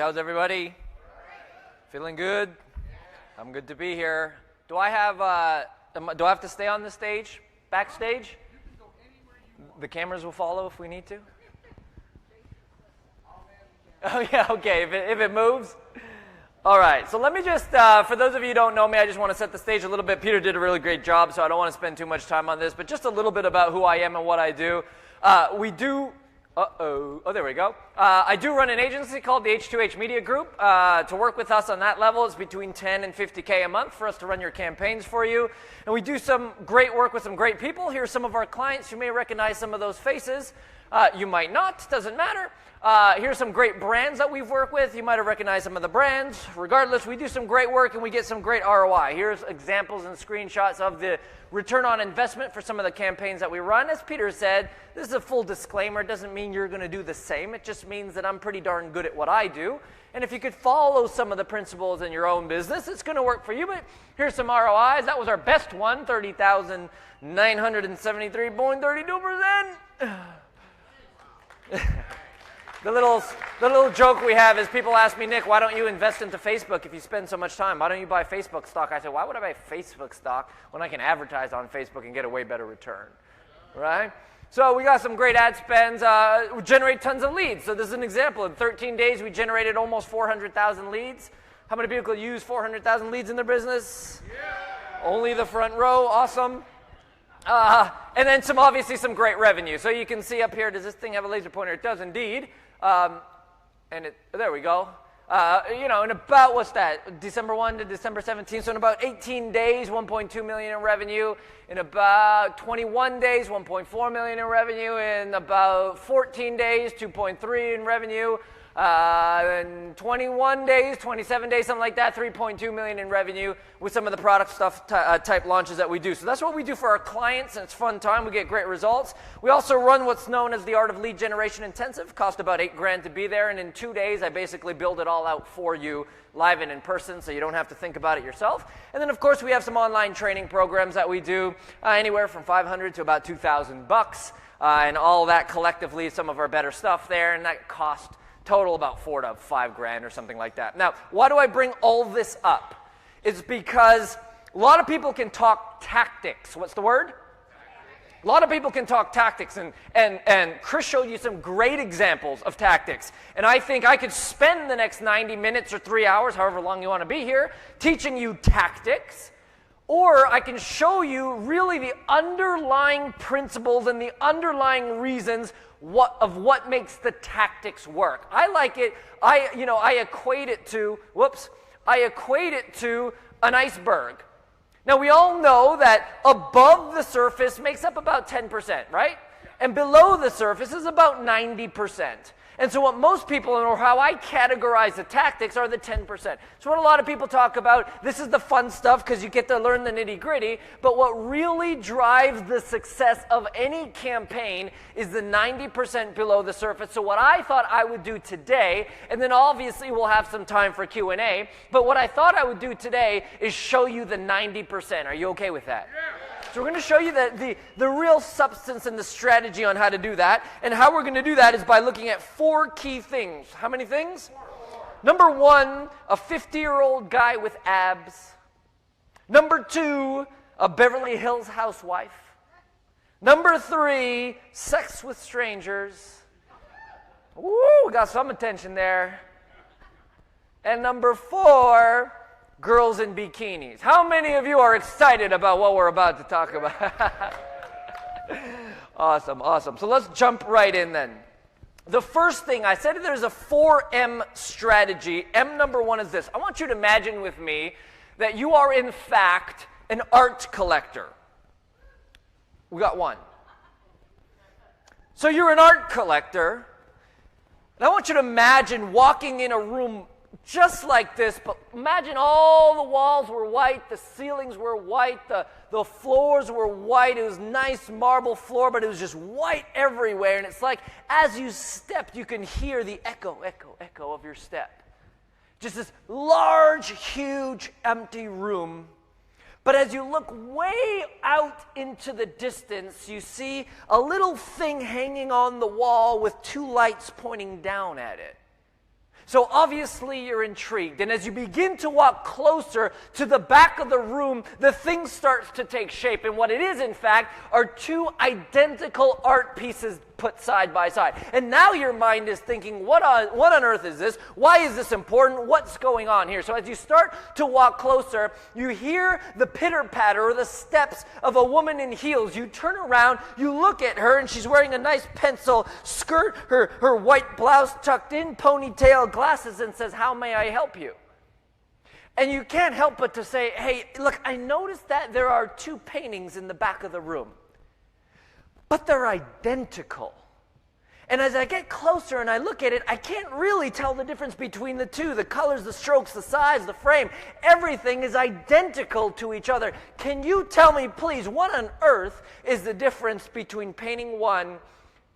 How's everybody? Feeling good? I'm good to be here. Do I have to stay on the stage? Backstage? The cameras will follow if we need to? Oh yeah, okay, if it moves. All right, so let me just, for those of you who don't know me, I just want to set the stage a little bit. Peter did a really great job, so I don't want to spend too much time on this, but just a little bit about who I am and what I do. There we go. I do run an agency called the H2H Media Group. To work with us on that level, it's between 10 and 50K a month for us to run your campaigns for you. And we do some great work with some great people. Here's some of our clients. You may recognize some of those faces. You might not. Doesn't matter. Here's some great brands that we've worked with. You might have recognized some of the brands. Regardless, we do some great work and we get some great ROI. Here's examples and screenshots of the return on investment for some of the campaigns that we run. As Peter said, this is a full disclaimer. It doesn't mean you're going to do the same. It just means that I'm pretty darn good at what I do. And if you could follow some of the principles in your own business, it's going to work for you. But here's some ROIs. That was our best one, 30,973.32%. The little joke we have is people ask me, Nick, why don't you invest into Facebook if you spend so much time? Why don't you buy Facebook stock? I say, why would I buy Facebook stock when I can advertise on Facebook and get a way better return, right? So we got some great ad spends. We generate tons of leads. So this is an example. In 13 days, we generated almost 400,000 leads. How many people use 400,000 leads in their business? Yeah. Only the front row. Awesome. And then obviously some great revenue. So you can see up here, does this thing have a laser pointer? It does indeed. There we go. In about, what's that, December 1 to December 17, so in about 18 days, 1.2 million in revenue. In about 21 days, 1.4 million in revenue. In about 14 days, 2.3 in revenue. In 21 days, 27 days, something like that, 3.2 million in revenue with some of the product stuff type launches that we do. So that's what we do for our clients, and it's fun time. We get great results. We also run what's known as the Art of Lead Generation Intensive. Cost about $8,000 to be there, and in 2 days, I basically build it all out for you live and in person, so you don't have to think about it yourself. And then, of course, we have some online training programs that we do, anywhere from $500 to about $2,000, and all that collectively is some of our better stuff there, and that cost total about $4,000 to $5,000 or something like that. Now, why do I bring all this up? It's because a lot of people can talk tactics. What's the word? A lot of people can talk tactics, and Chris showed you some great examples of tactics. And I think I could spend the next 90 minutes or 3 hours, however long you want to be here, teaching you tactics. Or I can show you really the underlying principles and the underlying reasons of what makes the tactics work. I like it. I equate it to an iceberg. Now we all know that above the surface makes up about 10%, right? And below the surface is about 90%. And so what most people, or how I categorize the tactics, are the 10%. So what a lot of people talk about, this is the fun stuff because you get to learn the nitty-gritty, but what really drives the success of any campaign is the 90% below the surface. So what I thought I would do today, and then obviously we'll have some time for Q&A, but what I thought I would do today is show you the 90%. Are you okay with that? Yeah. So we're going to show you the real substance and the strategy on how to do that. And how we're going to do that is by looking at 4 key things. How many things? 4. Number 1, a 50-year-old guy with abs. Number 2, a Beverly Hills housewife. Number 3, sex with strangers. Woo, we got some attention there. And number 4, girls in bikinis. How many of you are excited about what we're about to talk about? Awesome. So let's jump right in then. The first thing, I said there's a 4M strategy. M number 1 is this. I want you to imagine with me that you are in fact an art collector. We got 1. So you're an art collector, and I want you to imagine walking in a room just like this, but imagine all the walls were white, the ceilings were white, the floors were white. It was nice marble floor, but it was just white everywhere. And it's like as you stepped, you can hear the echo of your step. Just this large, huge, empty room. But as you look way out into the distance, you see a little thing hanging on the wall with 2 lights pointing down at it. So obviously you're intrigued, and as you begin to walk closer to the back of the room, the thing starts to take shape, and what it is, in fact, are two identical art pieces put side by side. And now your mind is thinking, what on earth is this? Why is this important? What's going on here? So as you start to walk closer, you hear the pitter-patter or the steps of a woman in heels. You turn around, you look at her, and she's wearing a nice pencil skirt, her white blouse tucked in, ponytail, glasses, and says, "How may I help you?" And you can't help but to say, "Hey, look, I noticed that there are two paintings in the back of the room, but they're identical. And as I get closer and I look at it, I can't really tell the difference between the two. The colors, the strokes, the size, the frame, everything is identical to each other. Can you tell me, please, what on earth is the difference between painting 1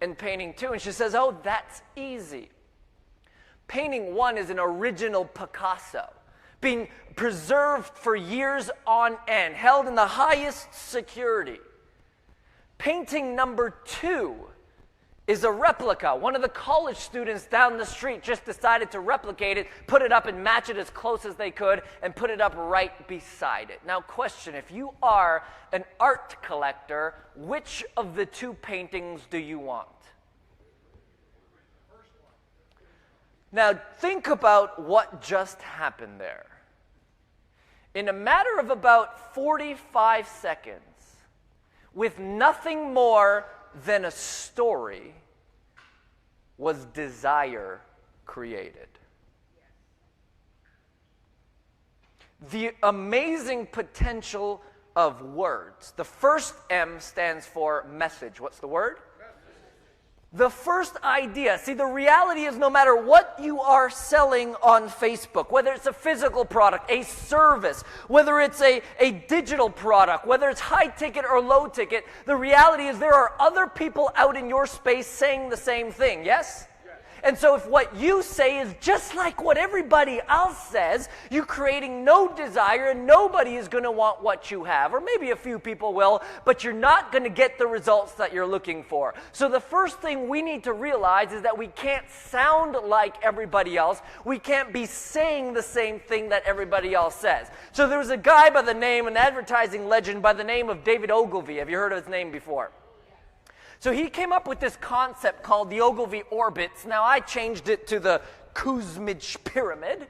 and painting 2? And she says, "Oh, that's easy. Painting 1 is an original Picasso, being preserved for years on end, held in the highest security. Painting number 2 is a replica. One of the college students down the street just decided to replicate it, put it up and match it as close as they could, and put it up right beside it." Now question, if you are an art collector, which of the two paintings do you want? Now think about what just happened there. In a matter of about 45 seconds, with nothing more than a story, was desire created. The amazing potential of words. The first M stands for message. What's the word? The first idea. See, the reality is no matter what you are selling on Facebook, whether it's a physical product, a service, whether it's a digital product, whether it's high ticket or low ticket, the reality is there are other people out in your space saying the same thing, yes? And so if what you say is just like what everybody else says, you're creating no desire and nobody is going to want what you have. Or maybe a few people will, but you're not going to get the results that you're looking for. So the first thing we need to realize is that we can't sound like everybody else. We can't be saying the same thing that everybody else says. So there was a guy by the name, an advertising legend by the name of David Ogilvy. Have you heard of his name before? So he came up with this concept called the Ogilvy orbits. Now I changed it to the Kusmich pyramid,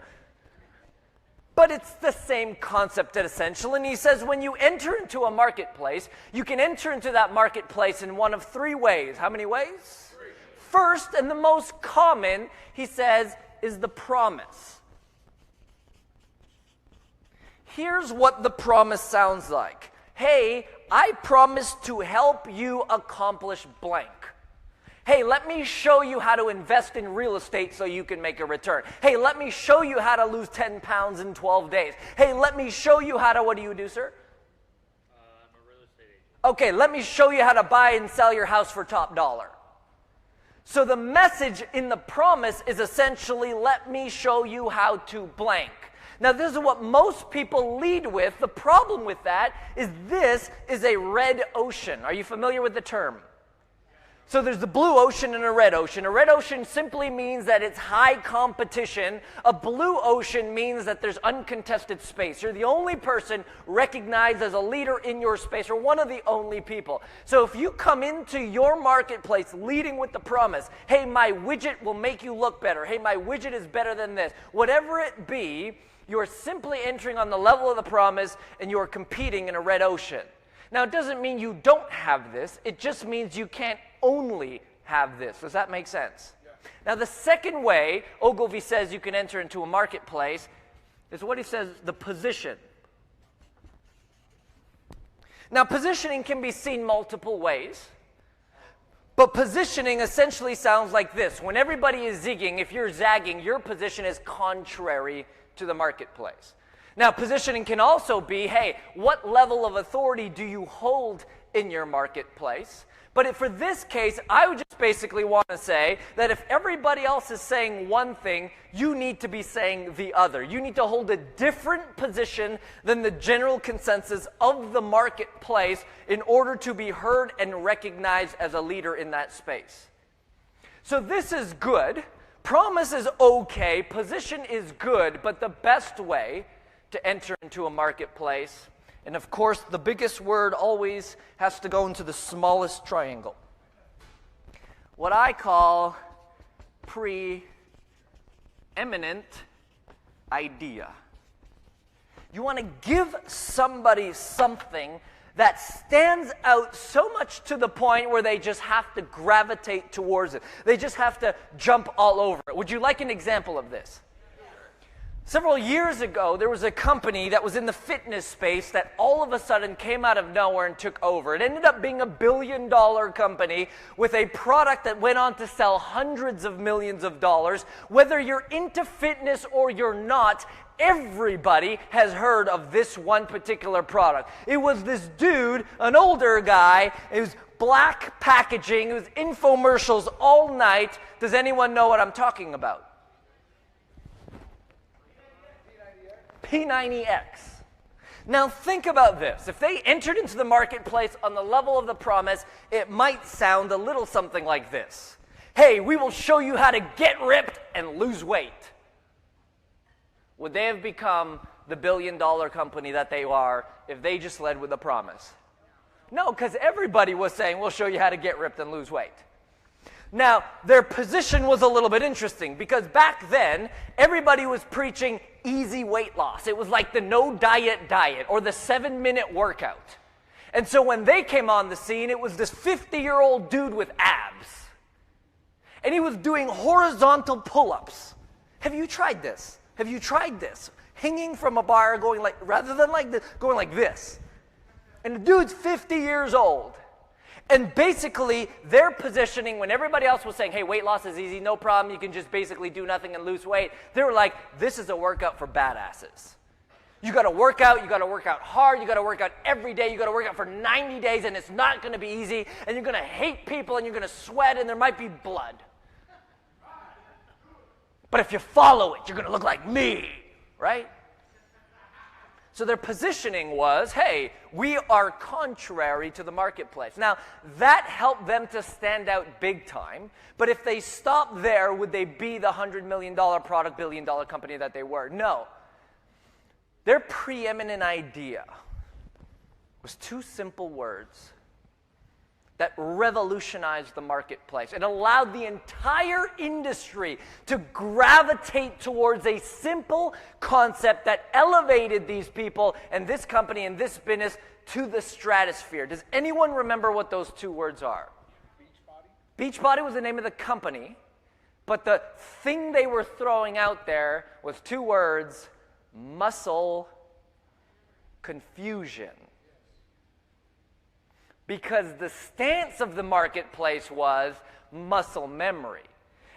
but it's the same concept essentially. And he says when you enter into a marketplace, you can enter into that marketplace in one of 3 ways. How many ways? 3. First, and the most common, he says, is the promise. Here's what the promise sounds like. Hey, I promise to help you accomplish blank. Hey, let me show you how to invest in real estate so you can make a return. Hey, let me show you how to lose 10 pounds in 12 days. Hey, let me show you how to, what do you do, sir? I'm a real estate agent. Okay, let me show you how to buy and sell your house for top dollar. So the message in the promise is essentially, let me show you how to blank. Now, this is what most people lead with. The problem with that is this is a red ocean. Are you familiar with the term? So there's the blue ocean and a red ocean. A red ocean simply means that it's high competition. A blue ocean means that there's uncontested space. You're the only person recognized as a leader in your space, or one of the only people. So if you come into your marketplace leading with the promise, hey, my widget will make you look better. Hey, my widget is better than this. Whatever it be, you are simply entering on the level of the promise and you are competing in a red ocean. Now, it doesn't mean you don't have this. It just means you can't only have this. Does that make sense? Yeah. Now, the second way Ogilvy says you can enter into a marketplace is what he says, the position. Now, positioning can be seen multiple ways. But positioning essentially sounds like this. When everybody is zigging, if you're zagging, your position is contrary to the marketplace. Now, positioning can also be, hey, what level of authority do you hold in your marketplace? But for this case, I would just basically want to say that if everybody else is saying one thing, you need to be saying the other. You need to hold a different position than the general consensus of the marketplace in order to be heard and recognized as a leader in that space. So this is good, Promise is okay, position is good, but the best way to enter into a marketplace, and of course the biggest word always has to go into the smallest triangle. What I call preeminent idea. You want to give somebody something that stands out so much to the point where they just have to gravitate towards it. They just have to jump all over it. Would you like an example of this? Several years ago, there was a company that was in the fitness space that all of a sudden came out of nowhere and took over. It ended up being $1 billion company with a product that went on to sell hundreds of millions of dollars. Whether you're into fitness or you're not, everybody has heard of this one particular product. It was this dude, an older guy. It was black packaging. It was infomercials all night. Does anyone know what I'm talking about? P90X. Now think about this. If they entered into the marketplace on the level of the promise, it might sound a little something like this. Hey, we will show you how to get ripped and lose weight. Would they have become the $1 billion company that they are if they just led with a promise? No, because everybody was saying, we'll show you how to get ripped and lose weight. Now, their position was a little bit interesting because back then, everybody was preaching easy weight loss. It was like the no diet diet or the 7-minute workout. And so when they came on the scene, it was this 50-year-old dude with abs. And he was doing horizontal pull-ups. Have you tried this? Have you tried this? Hanging from a bar going like, rather than like this, going like this. And the dude's 50 years old. And basically, their positioning, when everybody else was saying, hey, weight loss is easy, no problem, you can just basically do nothing and lose weight, they were like, this is a workout for badasses. You got to work out hard, you got to work out every day, you got to work out for 90 days, and it's not going to be easy, and you're going to hate people, and you're going to sweat, and there might be blood. But if you follow it, you're going to look like me, right? So their positioning was, hey, we are contrary to the marketplace. Now, that helped them to stand out big time, but if they stopped there, would they be the $100 million product, $1 billion company that they were? No. Their preeminent idea was 2 simple words that revolutionized the marketplace. It allowed the entire industry to gravitate towards a simple concept that elevated these people and this company and this business to the stratosphere. Does anyone remember what those 2 words are? Beachbody? Beachbody was the name of the company, but the thing they were throwing out there was 2 words: muscle confusion. Because the stance of the marketplace was muscle memory.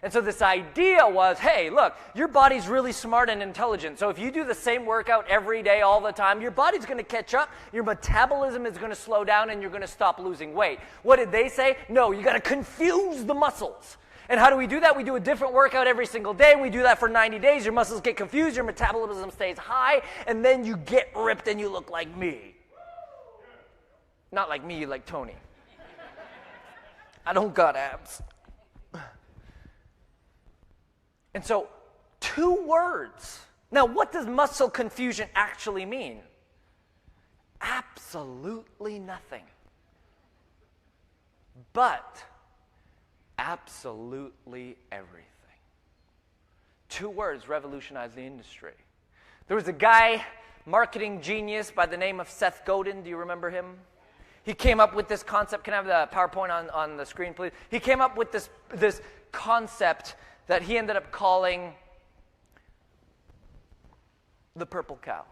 And so this idea was, hey, look, your body's really smart and intelligent. So if you do the same workout every day all the time, your body's going to catch up, your metabolism is going to slow down, and you're going to stop losing weight. What did they say? No, you got to confuse the muscles. And how do we do that? We do a different workout every single day. We do that for 90 days. Your muscles get confused, your metabolism stays high, and then you get ripped and you look like me. Not like me, like Tony. I don't got abs. And so, 2 words. Now, what does muscle confusion actually mean? Absolutely nothing. But absolutely everything. 2 words revolutionized the industry. There was a guy, marketing genius by the name of Seth Godin. Do you remember him? He came up with this concept. Can I have the PowerPoint on the screen, please? He came up with this concept that he ended up calling the purple cow.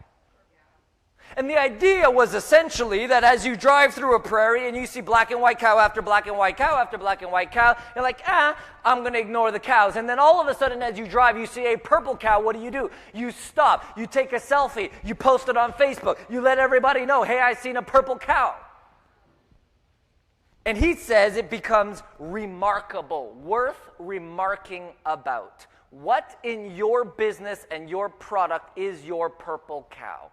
And the idea was essentially that as you drive through a prairie and you see black and white cow after black and white cow after black and white cow, you're like, I'm going to ignore the cows. And then all of a sudden as you drive, you see a purple cow. What do? You stop. You take a selfie. You post it on Facebook. You let everybody know, hey, I seen a purple cow. And he says it becomes remarkable, worth remarking about. What in your business and your product is your purple cow?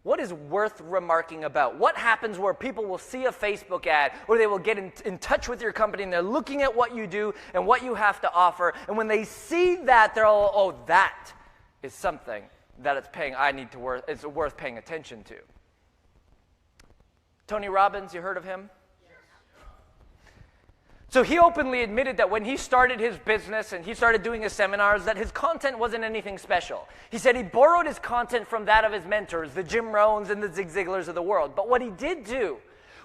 What is worth remarking about? What happens where people will see a Facebook ad or they will get in touch with your company and they're looking at what you do and what you have to offer, and when they see that, they're all, oh, that is something that it's worth paying attention to. Tony Robbins, you heard of him? So he openly admitted that when he started his business and he started doing his seminars, that his content wasn't anything special. He said he borrowed his content from that of his mentors, the Jim Rohns and the Zig Ziglars of the world. But what he did do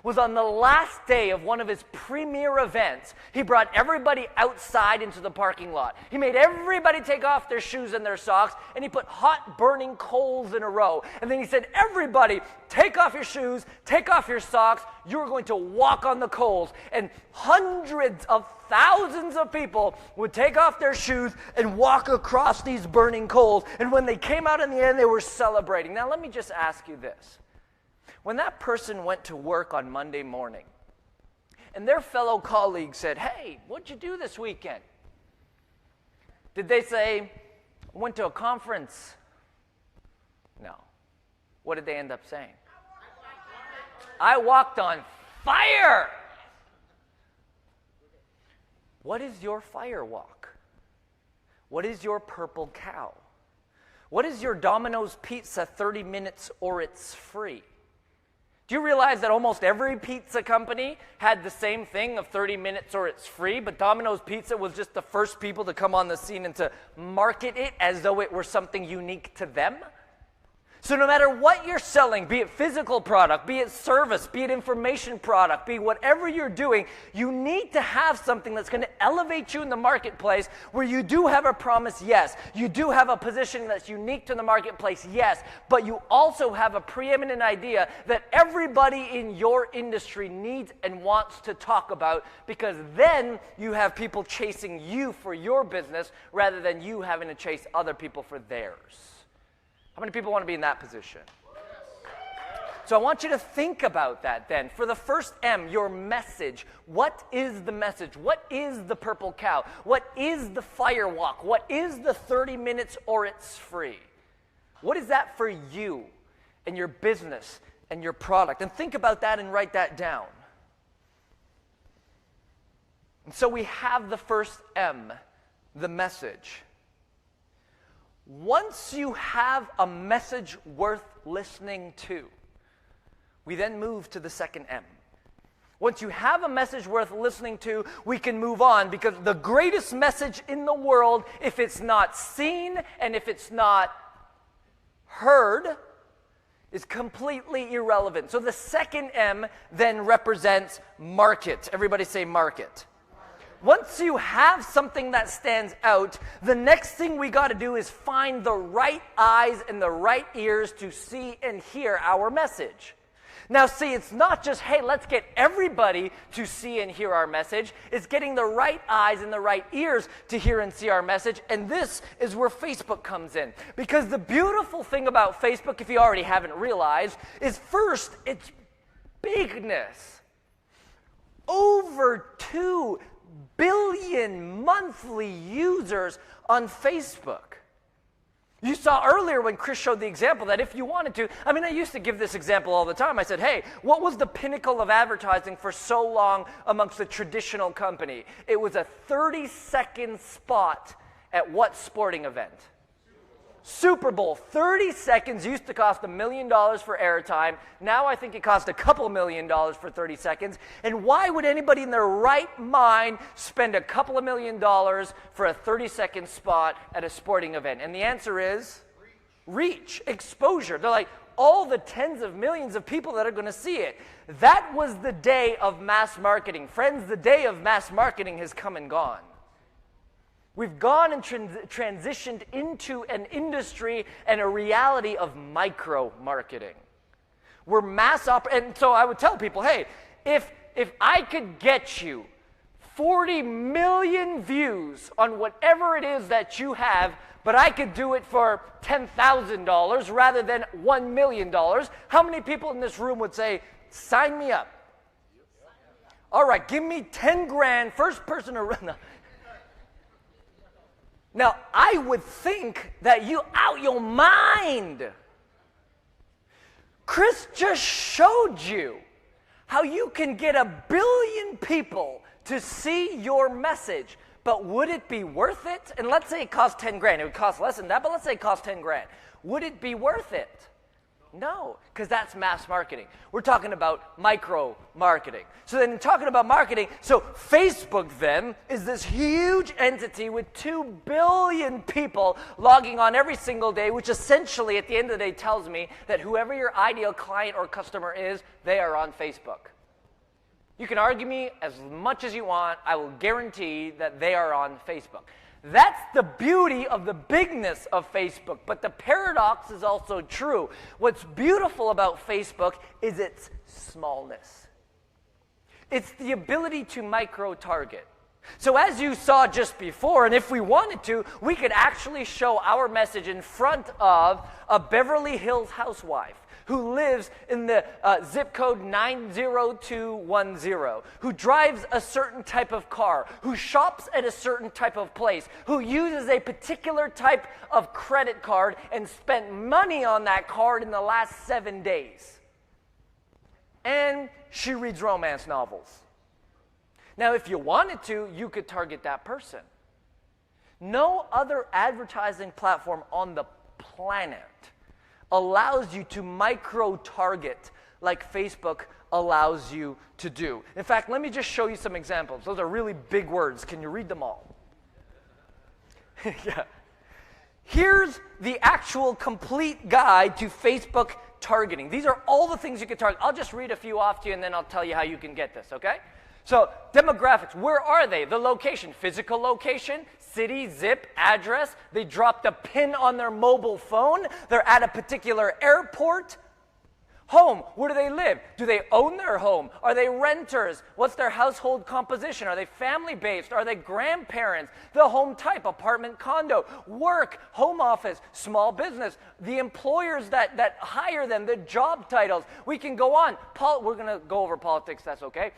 was on the last day of one of his premier events, he brought everybody outside into the parking lot. He made everybody take off their shoes and their socks, and he put hot burning coals in a row. And then he said, everybody, take off your shoes, take off your socks, you're going to walk on the coals. And hundreds of thousands of people would take off their shoes and walk across these burning coals. And when they came out in the end, they were celebrating. Now let me just ask you this. When that person went to work on Monday morning and their fellow colleagues said, hey, what'd you do this weekend? Did they say, I went to a conference? No. What did they end up saying? I walked on fire. What is your fire walk? What is your purple cow? What is your Domino's pizza 30 minutes or it's free? Do you realize that almost every pizza company had the same thing of 30 minutes or it's free, but Domino's Pizza was just the first people to come on the scene and to market it as though it were something unique to them? So no matter what you're selling, be it physical product, be it service, be it information product, be whatever you're doing, you need to have something that's going to elevate you in the marketplace where you do have a promise, yes. You do have a position that's unique to the marketplace, yes. But you also have a preeminent idea that everybody in your industry needs and wants to talk about, because then you have people chasing you for your business rather than you having to chase other people for theirs. How many people want to be in that position? So I want you to think about that then. For the first M, your message. What is the message? What is the purple cow? What is the fire walk? What is the 30 minutes or it's free? What is that for you and your business and your product? And think about that and write that down. And so we have the first M, the message. Once you have a message worth listening to, we then move to the second M. Once you have a message worth listening to, we can move on, because the greatest message in the world, if it's not seen and if it's not heard, is completely irrelevant. So the second M then represents market. Everybody say market. Once you have something that stands out, the next thing we got to do is find the right eyes and the right ears to see and hear our message. Now see, it's not just, hey, let's get everybody to see and hear our message. It's getting the right eyes and the right ears to hear and see our message. And this is where Facebook comes in. Because the beautiful thing about Facebook, if you already haven't realized, is first, its bigness. Over 2 billion monthly users on Facebook. You saw earlier when Chris showed the example that if you wanted to, I used to give this example all the time. I said, hey, what was the pinnacle of advertising for so long amongst the traditional company? It was a 30-second spot at what sporting event? Super Bowl. 30 seconds used to cost $1 million for airtime. Now I think it costs a couple $1 million for 30 seconds. And why would anybody in their right mind spend a couple $1 million for a 30-second spot at a sporting event? And the answer is reach, exposure. They're like, all the tens of millions of people that are going to see it. That was the day of mass marketing. Friends, the day of mass marketing has come and gone. We've gone and transitioned into an industry and a reality of micro-marketing. We're and so I would tell people, hey, if I could get you 40 million views on whatever it is that you have, but I could do it for $10,000 rather than $1 million, how many people in this room would say, sign me up? All right, give me 10 grand, first person to run. Now, I would think that you out your mind. Chris just showed you how you can get 1 billion people to see your message, but would it be worth it? And let's say it costs 10 grand. It would cost less than that, but let's say it costs 10 grand. Would it be worth it? No, because that's mass marketing. We're talking about micro marketing. So then talking about marketing, so Facebook then is this huge entity with 2 billion people logging on every single day, which essentially at the end of the day tells me that whoever your ideal client or customer is, they are on Facebook. You can argue me as much as you want. I will guarantee that they are on Facebook. That's the beauty of the bigness of Facebook, but the paradox is also true. What's beautiful about Facebook is its smallness. It's the ability to micro-target. So as you saw just before, and if we wanted to, we could actually show our message in front of a Beverly Hills housewife who lives in the zip code 90210, who drives a certain type of car, who shops at a certain type of place, who uses a particular type of credit card and spent money on that card in the last 7 days. And she reads romance novels. Now, if you wanted to, you could target that person. No other advertising platform on the planet allows you to micro-target like Facebook allows you to do. In fact, let me just show you some examples. Those are really big words. Can you read them all? Yeah. Here's the actual complete guide to Facebook targeting. These are all the things you can target. I'll just read a few off to you, and then I'll tell you how you can get this, okay? So, demographics, where are they? The location, physical location, city, zip, address. They dropped a pin on their mobile phone. They're at a particular airport. Home, where do they live? Do they own their home? Are they renters? What's their household composition? Are they family-based? Are they grandparents? The home type, apartment, condo. Work, home office, small business. The employers that hire them, the job titles. We can go on. We're going to go over politics, that's okay.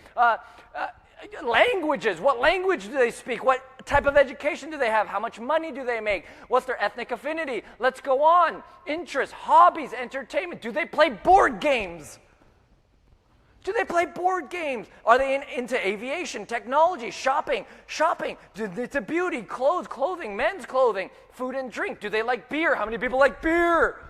Languages, what language do they speak? What type of education do they have? How much money do they make? What's their ethnic affinity? Let's go on. Interests, hobbies, entertainment. Do they play board games? Do they play board games? Are they into aviation, technology, shopping? It's a beauty, clothing, men's clothing, food and drink. Do they like beer? How many people like beer?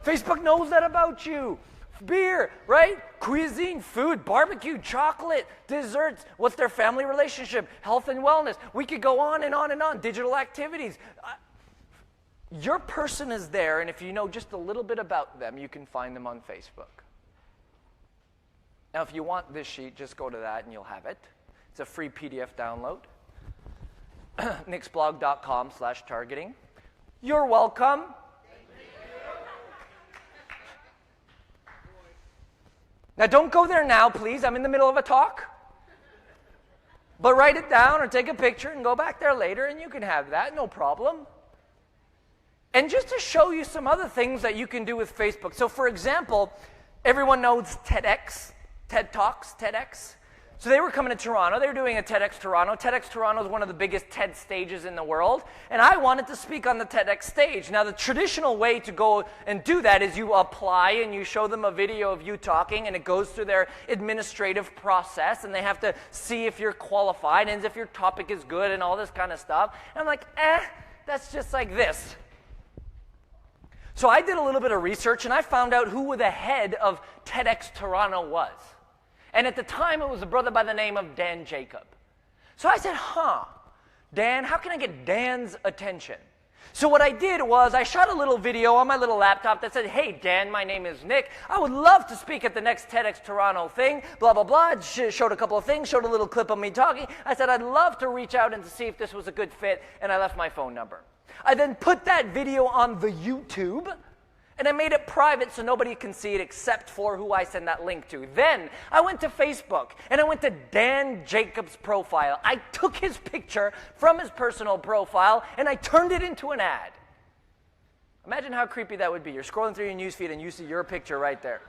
Facebook knows that about you. Beer, right? Cuisine, food, barbecue, chocolate, desserts. What's their family relationship? Health and wellness. We could go on and on and on. Digital activities. Your person is there, and if you know just a little bit about them, you can find them on Facebook. Now, if you want this sheet, just go to that and you'll have it. It's a free PDF download. nicksblog.com/targeting. You're welcome. Now, don't go there now, please. I'm in the middle of a talk. But write it down or take a picture and go back there later, and you can have that, no problem. And just to show you some other things that you can do with Facebook. So, for example, everyone knows TEDx, TED Talks, TEDx. So they were coming to Toronto. They were doing a TEDx Toronto. TEDx Toronto is one of the biggest TED stages in the world. And I wanted to speak on the TEDx stage. Now, the traditional way to go and do that is you apply and you show them a video of you talking, and it goes through their administrative process, and they have to see if you're qualified and if your topic is good and all this kind of stuff. And I'm like, that's just like this. So I did a little bit of research, and I found out who the head of TEDx Toronto was. And at the time, it was a brother by the name of Dan Jacob. So I said, Dan, how can I get Dan's attention? So what I did was I shot a little video on my little laptop that said, hey, Dan, my name is Nick. I would love to speak at the next TEDx Toronto thing, blah, blah, blah. Showed a couple of things, showed a little clip of me talking. I said, I'd love to reach out and to see if this was a good fit, and I left my phone number. I then put that video on the YouTube, and I made it private so nobody can see it except for who I send that link to. Then I went to Facebook, and I went to Dan Jacobs' profile. I took his picture from his personal profile, and I turned it into an ad. Imagine how creepy that would be. You're scrolling through your newsfeed, and you see your picture right there.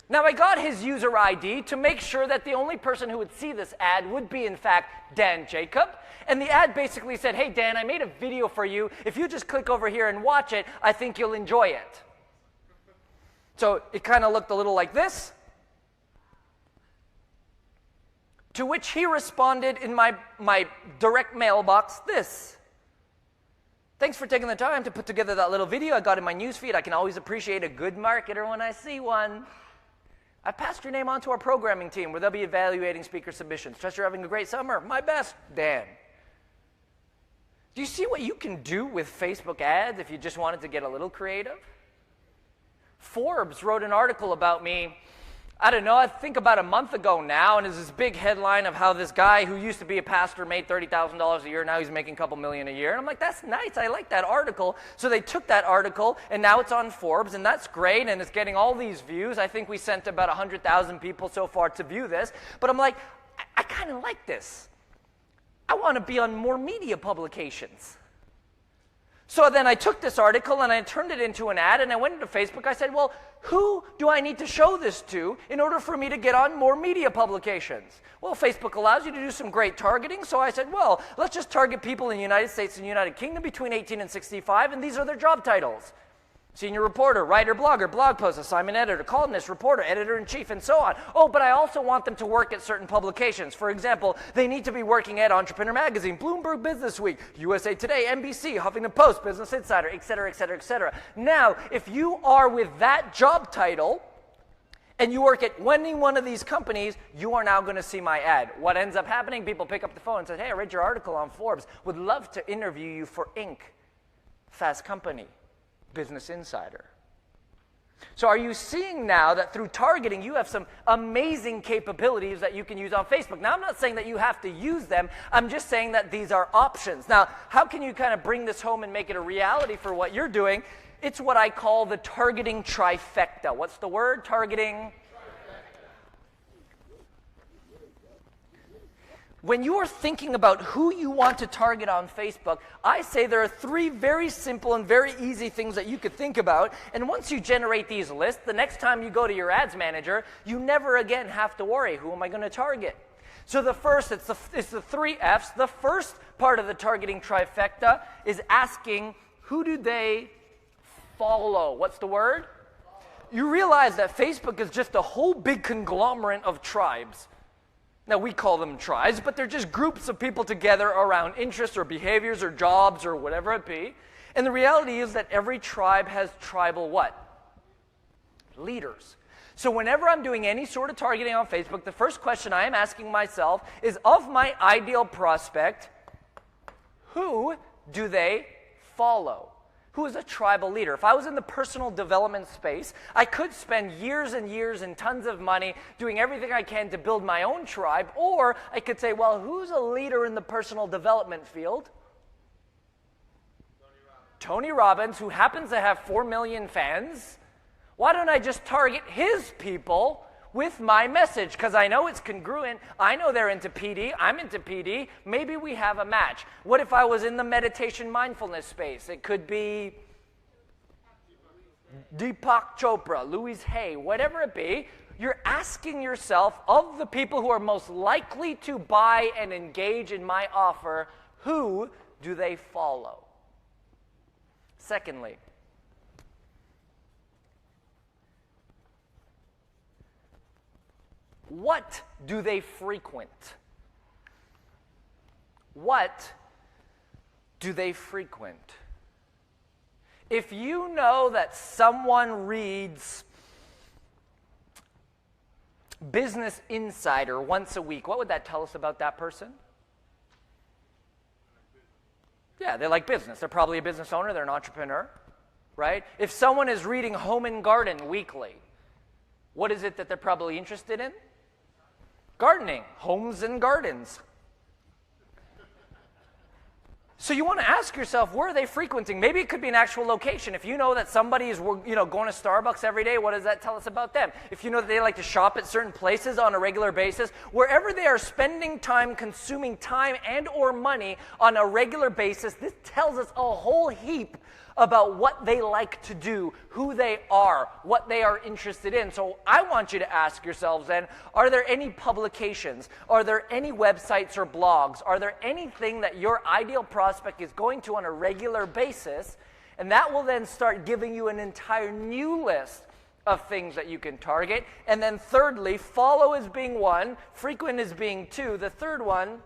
Now, I got his user ID to make sure that the only person who would see this ad would be, in fact, Dan Jacob. And the ad basically said, hey, Dan, I made a video for you. If you just click over here and watch it, I think you'll enjoy it. So it kind of looked a little like this. To which he responded in my direct mailbox, this. Thanks for taking the time to put together that little video I got in my newsfeed. I can always appreciate a good marketer when I see one. I've passed your name on to our programming team where they'll be evaluating speaker submissions. Trust you're having a great summer. My best, Dan. Do you see what you can do with Facebook ads if you just wanted to get a little creative? Forbes wrote an article about me, I don't know, I think about a month ago now, and there's this big headline of how this guy who used to be a pastor made $30,000 a year, now he's making a couple million a year. And I'm like, that's nice, I like that article. So they took that article, and now it's on Forbes, and that's great, and it's getting all these views. I think we sent about 100,000 people so far to view this. But I'm like, I kind of like this. I want to be on more media publications. So then I took this article and I turned it into an ad, and I went into Facebook. I said, well, who do I need to show this to in order for me to get on more media publications? Well, Facebook allows you to do some great targeting. So I said, well, let's just target people in the United States and the United Kingdom between 18 and 65, and these are their job titles. Senior reporter, writer, blogger, blog post, assignment editor, columnist, reporter, editor-in-chief, and so on. Oh, but I also want them to work at certain publications. For example, they need to be working at Entrepreneur Magazine, Bloomberg Business Week, USA Today, NBC, Huffington Post, Business Insider, et cetera, et cetera, et cetera. Now, if you are with that job title and you work at any one of these companies, you are now going to see my ad. What ends up happening? People pick up the phone and say, hey, I read your article on Forbes. Would love to interview you for Inc., Fast Company, Business Insider. So are you seeing now that through targeting you have some amazing capabilities that you can use on Facebook? Now I'm not saying that you have to use them, I'm just saying that these are options. Now how can you kind of bring this home and make it a reality for what you're doing? It's what I call the targeting trifecta. What's the word? Targeting. When you are thinking about who you want to target on Facebook, I say there are 3 very simple and very easy things that you could think about. And once you generate these lists, the next time you go to your ads manager, you never again have to worry, who am I going to target? So the first, it's the 3 F's. The first part of the targeting trifecta is asking, who do they follow? What's the word? You realize that Facebook is just a whole big conglomerate of tribes. Now, we call them tribes, but they're just groups of people together around interests or behaviors or jobs or whatever it be. And the reality is that every tribe has tribal what? Leaders. So whenever I'm doing any sort of targeting on Facebook, the first question I am asking myself is, of my ideal prospect, who do they follow? Who is a tribal leader? If I was in the personal development space, I could spend years and years and tons of money doing everything I can to build my own tribe, or I could say, well, who's a leader in the personal development field? Tony Robbins, who happens to have 4 million fans. Why don't I just target his people with my message? Because I know it's congruent. I know they're into PD. I'm into PD. Maybe we have a match. What if I was in the meditation mindfulness space? It could be Deepak Chopra, Louise Hay, whatever it be. You're asking yourself, of the people who are most likely to buy and engage in my offer, who do they follow? Secondly, what do they frequent? What do they frequent? If you know that someone reads Business Insider once a week, what would that tell us about that person? Yeah, they like business. They're probably a business owner. They're an entrepreneur, right? If someone is reading Home and Garden weekly, what is it that they're probably interested in? Gardening, homes and gardens. So you want to ask yourself, where are they frequenting? Maybe it could be an actual location. If you know that somebody is going to Starbucks every day, what does that tell us about them? If you know that they like to shop at certain places on a regular basis, wherever they are spending time, consuming time and or money on a regular basis, this tells us a whole heap about what they like to do, who they are, what they are interested in. So I want you to ask yourselves then, are there any publications? Are there any websites or blogs? Are there anything that your ideal prospect is going to on a regular basis? And that will then start giving you an entire new list of things that you can target. And then thirdly, follow as being one, frequent as being two. The third one,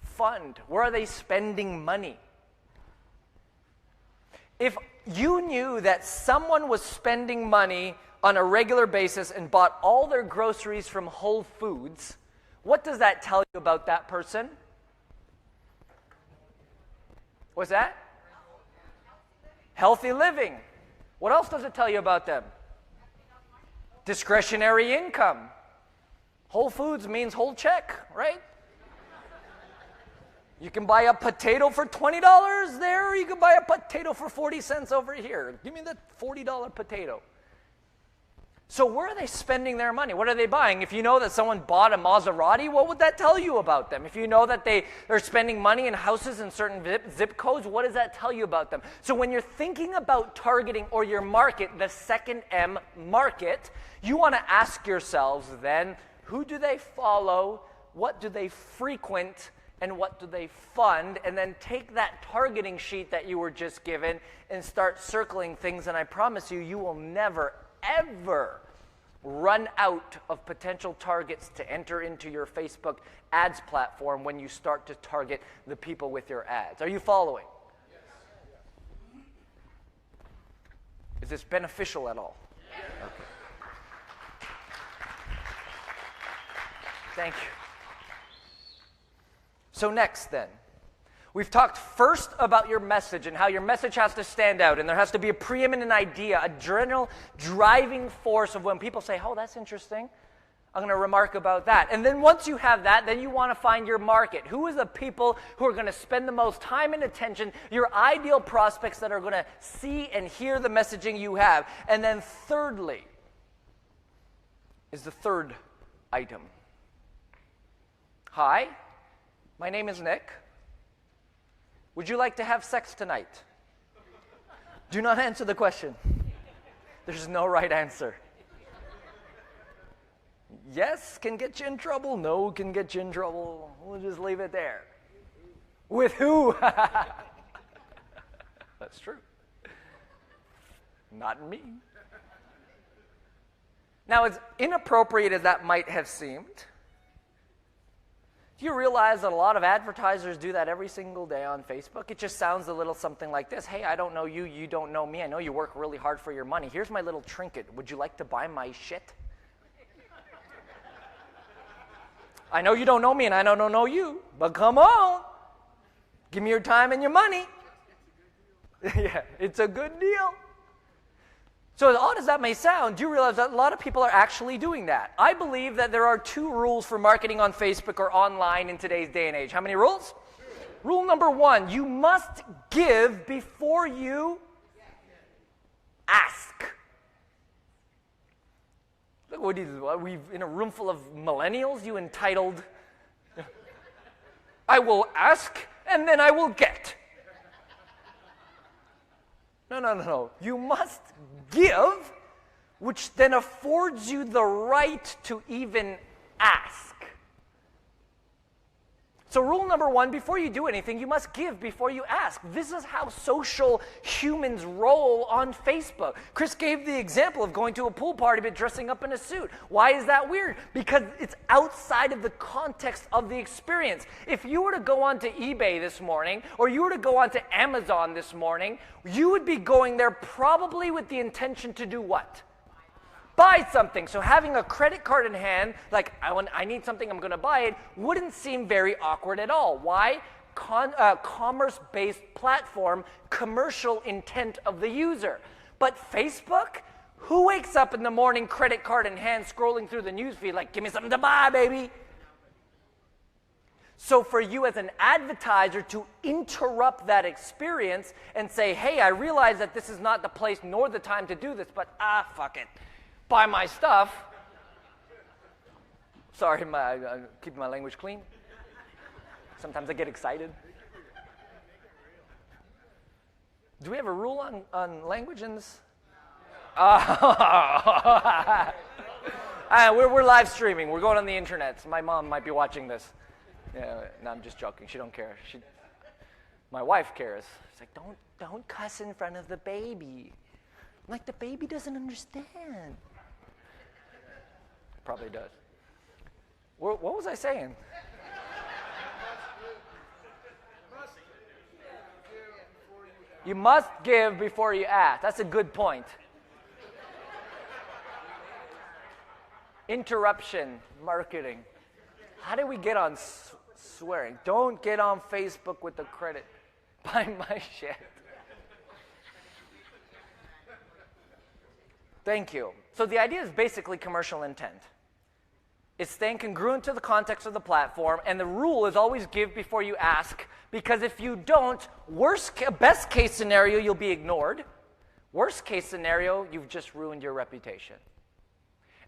fund. Where are they spending money? If you knew that someone was spending money on a regular basis and bought all their groceries from Whole Foods, what does that tell you about that person? What's that? Healthy living. What else does it tell you about them? Discretionary income. Whole Foods means whole check, right? You can buy a potato for $20 there, or you can buy a potato for 40 cents over here. Give me that $40 potato. So where are they spending their money? What are they buying? If you know that someone bought a Maserati, what would that tell you about them? If you know that they're spending money in houses in certain zip codes, what does that tell you about them? So when you're thinking about targeting or your market, the second M, market, you want to ask yourselves then, who do they follow? What do they frequent? And what do they fund? And then take that targeting sheet that you were just given and start circling things. And I promise you, you will never, ever run out of potential targets to enter into your Facebook ads platform when you start to target the people with your ads. Are you following? Yes. Is this beneficial at all? Yes. Okay. Thank you. So next then, we've talked first about your message and how your message has to stand out, and there has to be a preeminent idea, a general driving force of when people say, oh, that's interesting, I'm going to remark about that. And then once you have that, then you want to find your market. Who is the people who are going to spend the most time and attention, your ideal prospects that are going to see and hear the messaging you have. And then thirdly is the third item. Hi. My name is Nick. Would you like to have sex tonight? Do not answer the question. There's no right answer. Yes can get you in trouble. No can get you in trouble. We'll just leave it there. With who? That's true. Not me. Now, as inappropriate as that might have seemed, do you realize that a lot of advertisers do that every single day on Facebook? It just sounds a little something like this. Hey, I don't know you, you don't know me. I know you work really hard for your money. Here's my little trinket. Would you like to buy my shit? I know you don't know me and I don't know you, but come on. Give me your time and your money. Yeah, it's a good deal. So as odd as that may sound, do you realize that a lot of people are actually doing that? I believe that there are 2 rules for marketing on Facebook or online in today's day and age. How many rules? 2. Rule number 1, you must give before you ask. Look what are we in a room full of millennials, you entitled, I will ask and then I will get. No. You must give, which then affords you the right to even ask. So rule number 1, before you do anything, you must give before you ask. This is how social humans roll on Facebook. Chris gave the example of going to a pool party but dressing up in a suit. Why is that weird? Because it's outside of the context of the experience. If you were to go onto eBay this morning, or you were to go onto Amazon this morning, you would be going there probably with the intention to do what? Buy something. So having a credit card in hand, like I need something, I'm going to buy it, wouldn't seem very awkward at all. Why? Commerce-based platform, commercial intent of the user. But Facebook, who wakes up in the morning, credit card in hand, scrolling through the newsfeed like, give me something to buy, baby. So for you as an advertiser to interrupt that experience and say, hey, I realize that this is not the place nor the time to do this, but fuck it. Buy my stuff. Sorry, I'm keeping my language clean. Sometimes I get excited. Do we have a rule on language in this? We're live streaming. We're going on the internet. So my mom might be watching this. Yeah, no, I'm just joking. She don't care. My wife cares. She's like, don't cuss in front of the baby. I'm like, the baby doesn't understand. Probably does. What was I saying? You must give before you ask. That's a good point. Interruption marketing. How do we get on swearing? Don't get on Facebook with the credit. Buy my shit. Thank you. So the idea is basically commercial intent. It's staying congruent to the context of the platform, and the rule is always give before you ask, because if you don't, best case scenario, you'll be ignored. Worst case scenario, you've just ruined your reputation.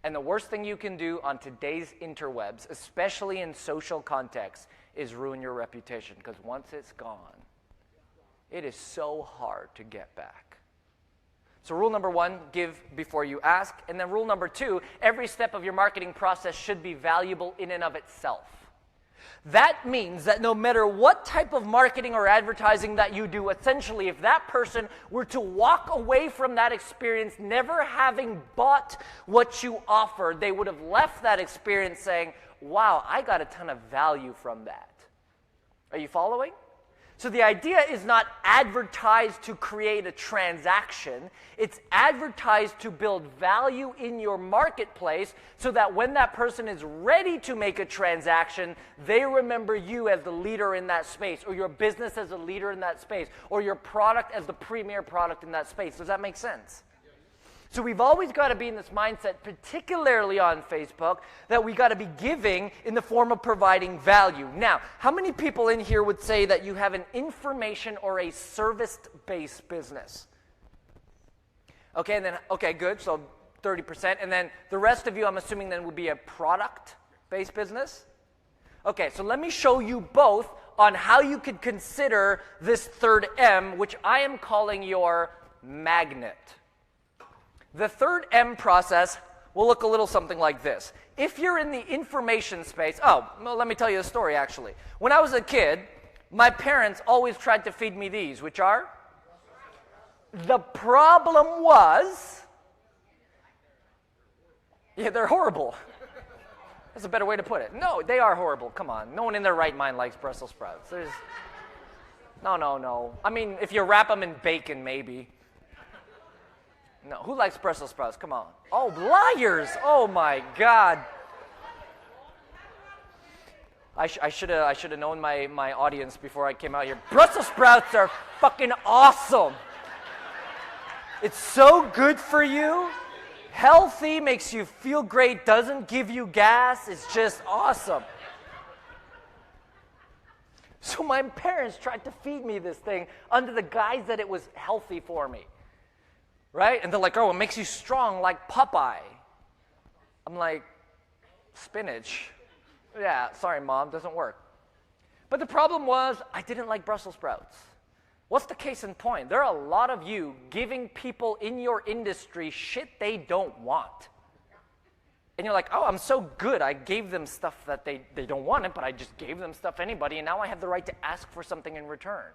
And the worst thing you can do on today's interwebs, especially in social context, is ruin your reputation, because once it's gone, it is so hard to get back. So rule number 1, give before you ask. And then rule number 2, every step of your marketing process should be valuable in and of itself. That means that no matter what type of marketing or advertising that you do, essentially, if that person were to walk away from that experience never having bought what you offered, they would have left that experience saying, wow, I got a ton of value from that. Are you following? So the idea is not advertise to create a transaction. It's advertise to build value in your marketplace so that when that person is ready to make a transaction, they remember you as the leader in that space, or your business as a leader in that space, or your product as the premier product in that space. Does that make sense? So we've always got to be in this mindset, particularly on Facebook, that we got to be giving in the form of providing value. Now, how many people in here would say that you have an information or a service-based business? Okay, good, so 30%. And then the rest of you, I'm assuming then would be a product-based business? Okay, so let me show you both on how you could consider this third M, which I am calling your magnet. The third M process will look a little something like this. If you're in the information space, let me tell you a story actually. When I was a kid, my parents always tried to feed me these, which are? The problem was, they're horrible. That's a better way to put it. No, they are horrible. Come on. No one in their right mind likes Brussels sprouts. No. I mean, if you wrap them in bacon, maybe. No, who likes Brussels sprouts? Come on. Oh, liars! Oh my God. I should have known my audience before I came out here. Brussels sprouts are fucking awesome. It's so good for you. Healthy, makes you feel great, doesn't give you gas. It's just awesome. So my parents tried to feed me this thing under the guise that it was healthy for me. Right? And they're like, oh, it makes you strong like Popeye. I'm like, spinach. Yeah, sorry, Mom, doesn't work. But the problem was, I didn't like Brussels sprouts. What's the case in point? There are a lot of you giving people in your industry shit they don't want. And you're like, oh, I'm so good. I gave them stuff that they don't want it, but I just gave them stuff anybody, and now I have the right to ask for something in return.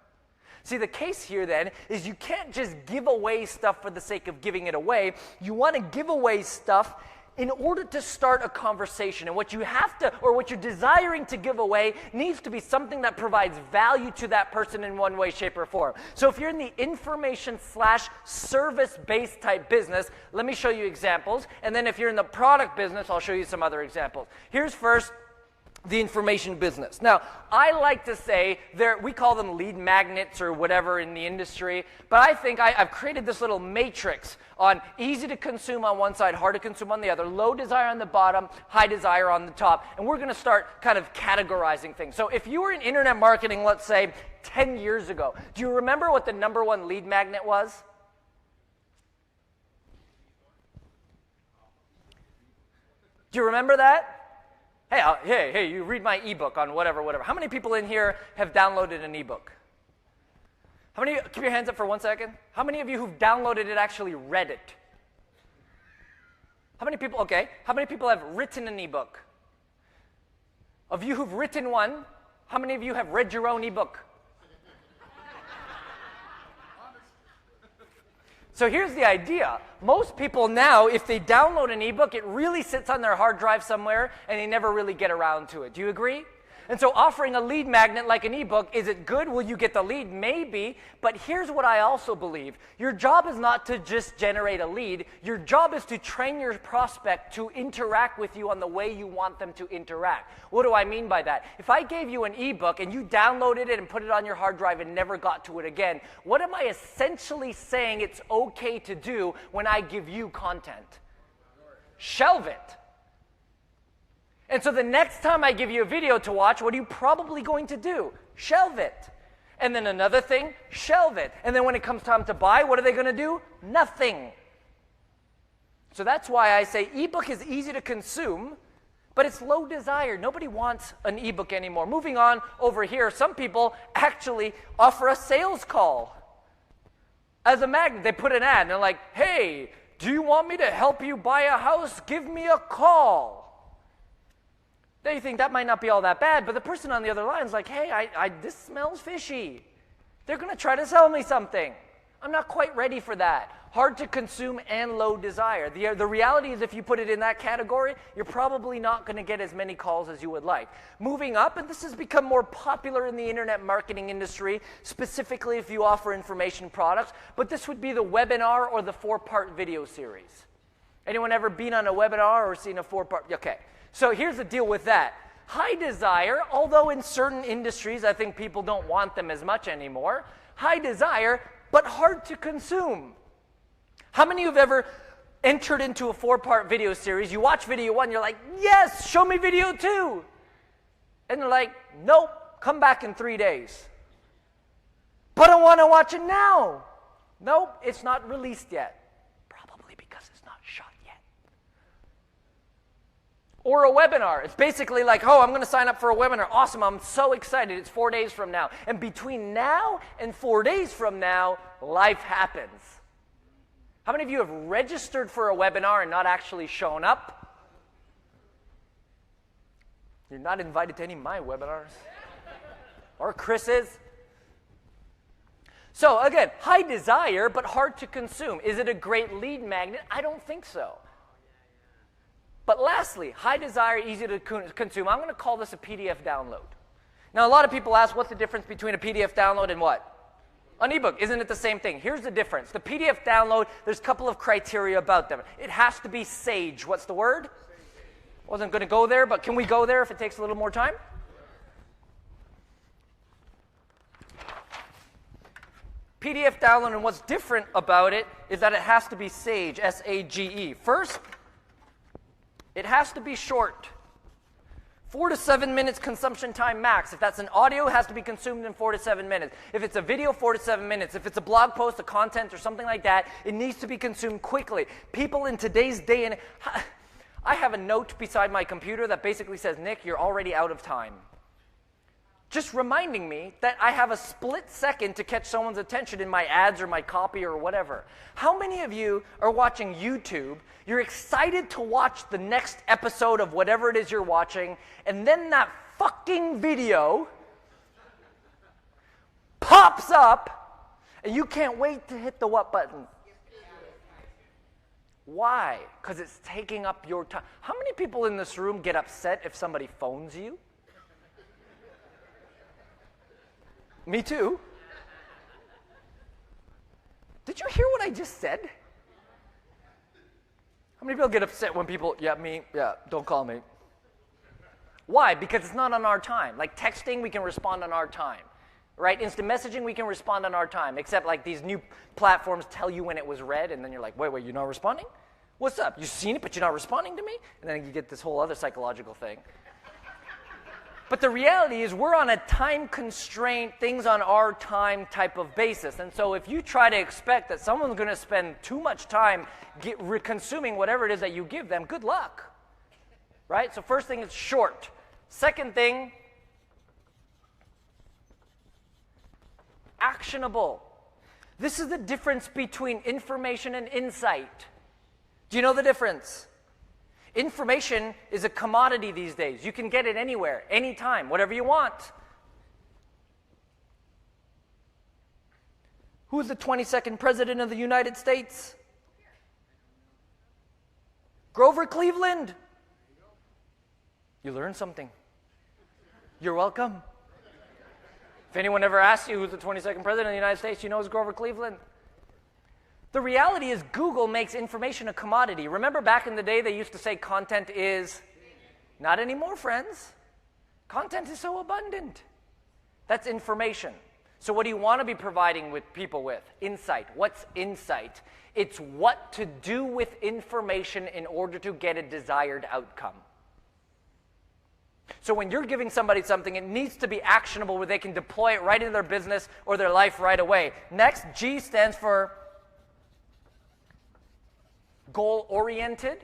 See, the case here then is you can't just give away stuff for the sake of giving it away. You want to give away stuff in order to start a conversation. And what you have to, or what you're desiring to give away, needs to be something that provides value to that person in one way, shape, or form. So if you're in the information/service-based type business, let me show you examples. And then if you're in the product business, I'll show you some other examples. Here's first the information business. Now, I like to say, we call them lead magnets or whatever in the industry, but I think I've created this little matrix on easy to consume on one side, hard to consume on the other, low desire on the bottom, high desire on the top, and we're going to start kind of categorizing things. So if you were in internet marketing, let's say, 10 years ago, do you remember what the number one lead magnet was? Do you remember that? Hey, you read my ebook on whatever. How many people in here have downloaded an ebook? How many, keep your hands up for 1 second. How many of you who've downloaded it actually read it? How many people have written an ebook? Of you who've written one, how many of you have read your own ebook? So here's the idea. Most people now, if they download an ebook, it really sits on their hard drive somewhere, and they never really get around to it. Do you agree? And so offering a lead magnet like an ebook, is it good? Will you get the lead? Maybe. But here's what I also believe. Your job is not to just generate a lead. Your job is to train your prospect to interact with you on the way you want them to interact. What do I mean by that? If I gave you an ebook and you downloaded it and put it on your hard drive and never got to it again, what am I essentially saying it's okay to do when I give you content? Shelve it. And so the next time I give you a video to watch, what are you probably going to do? Shelve it. And then another thing, shelve it. And then when it comes time to buy, what are they going to do? Nothing. So that's why I say ebook is easy to consume, but it's low desire. Nobody wants an ebook anymore. Moving on over here, some people actually offer a sales call as a magnet. They put an ad and they're like, hey, do you want me to help you buy a house? Give me a call. They think that might not be all that bad, but the person on the other line is like, hey, this smells fishy. They're going to try to sell me something. I'm not quite ready for that. Hard to consume and low desire. The reality is if you put it in that category, you're probably not going to get as many calls as you would like. Moving up, and this has become more popular in the internet marketing industry, specifically if you offer information products, but this would be the webinar or the 4-part video series. Anyone ever been on a webinar or seen a 4-part? Okay. So here's the deal with that. High desire, although in certain industries I think people don't want them as much anymore, high desire, but hard to consume. How many of you have ever entered into a 4-part video series? You watch video 1, you're like, yes, show me video 2. And they're like, nope, come back in 3 days. But I want to watch it now. Nope, it's not released yet. Probably because it's not shot yet. Or a webinar. It's basically like, oh, I'm going to sign up for a webinar. Awesome, I'm so excited. It's 4 days from now. And between now and 4 days from now, life happens. How many of you have registered for a webinar and not actually shown up? You're not invited to any of my webinars. Or Chris's. So again, high desire, but hard to consume. Is it a great lead magnet? I don't think so. But lastly, high desire, easy to consume. I'm going to call this a PDF download. Now, a lot of people ask, what's the difference between a PDF download and what? An ebook. Isn't it the same thing? Here's the difference. The PDF download, there's a couple of criteria about them. It has to be sage. What's the word? Wasn't going to go there, but can we go there if it takes a little more time? PDF download, and what's different about it is that it has to be sage, S-A-G-E. First, it has to be short. 4 to 7 minutes consumption time max. If that's an audio, it has to be consumed in 4 to 7 minutes. If it's a video, 4 to 7 minutes. If it's a blog post, a content, or something like that, it needs to be consumed quickly. People in today's day, and I have a note beside my computer that basically says, Nick, you're already out of time. Just reminding me that I have a split second to catch someone's attention in my ads or my copy or whatever. How many of you are watching YouTube, you're excited to watch the next episode of whatever it is you're watching, and then that fucking video pops up, and you can't wait to hit the what button? Why? Because it's taking up your time. How many people in this room get upset if somebody phones you? Me too. Did you hear what I just said? How many people get upset when people, don't call me? Why? Because it's not on our time. Like texting, we can respond on our time. Right? Instant messaging, we can respond on our time. Except like these new platforms tell you when it was read, and then you're like, wait, you're not responding? What's up? You've seen it, but you're not responding to me? And then you get this whole other psychological thing. But the reality is we're on a time constraint, things on our time type of basis. And so if you try to expect that someone's going to spend too much time consuming whatever it is that you give them, good luck. Right? So first thing is short. Second thing, actionable. This is the difference between information and insight. Do you know the difference? Information is a commodity these days. You can get it anywhere, anytime, whatever you want. Who's the 22nd president of the United States? Grover Cleveland. You learned something. You're welcome. If anyone ever asks you who's the 22nd president of the United States, you know it's Grover Cleveland. The reality is Google makes information a commodity. Remember back in the day they used to say content is... Not anymore, friends. Content is so abundant. That's information. So what do you want to be providing with people with? Insight. What's insight? It's what to do with information in order to get a desired outcome. So when you're giving somebody something, it needs to be actionable where they can deploy it right into their business or their life right away. Next, G stands for goal-oriented.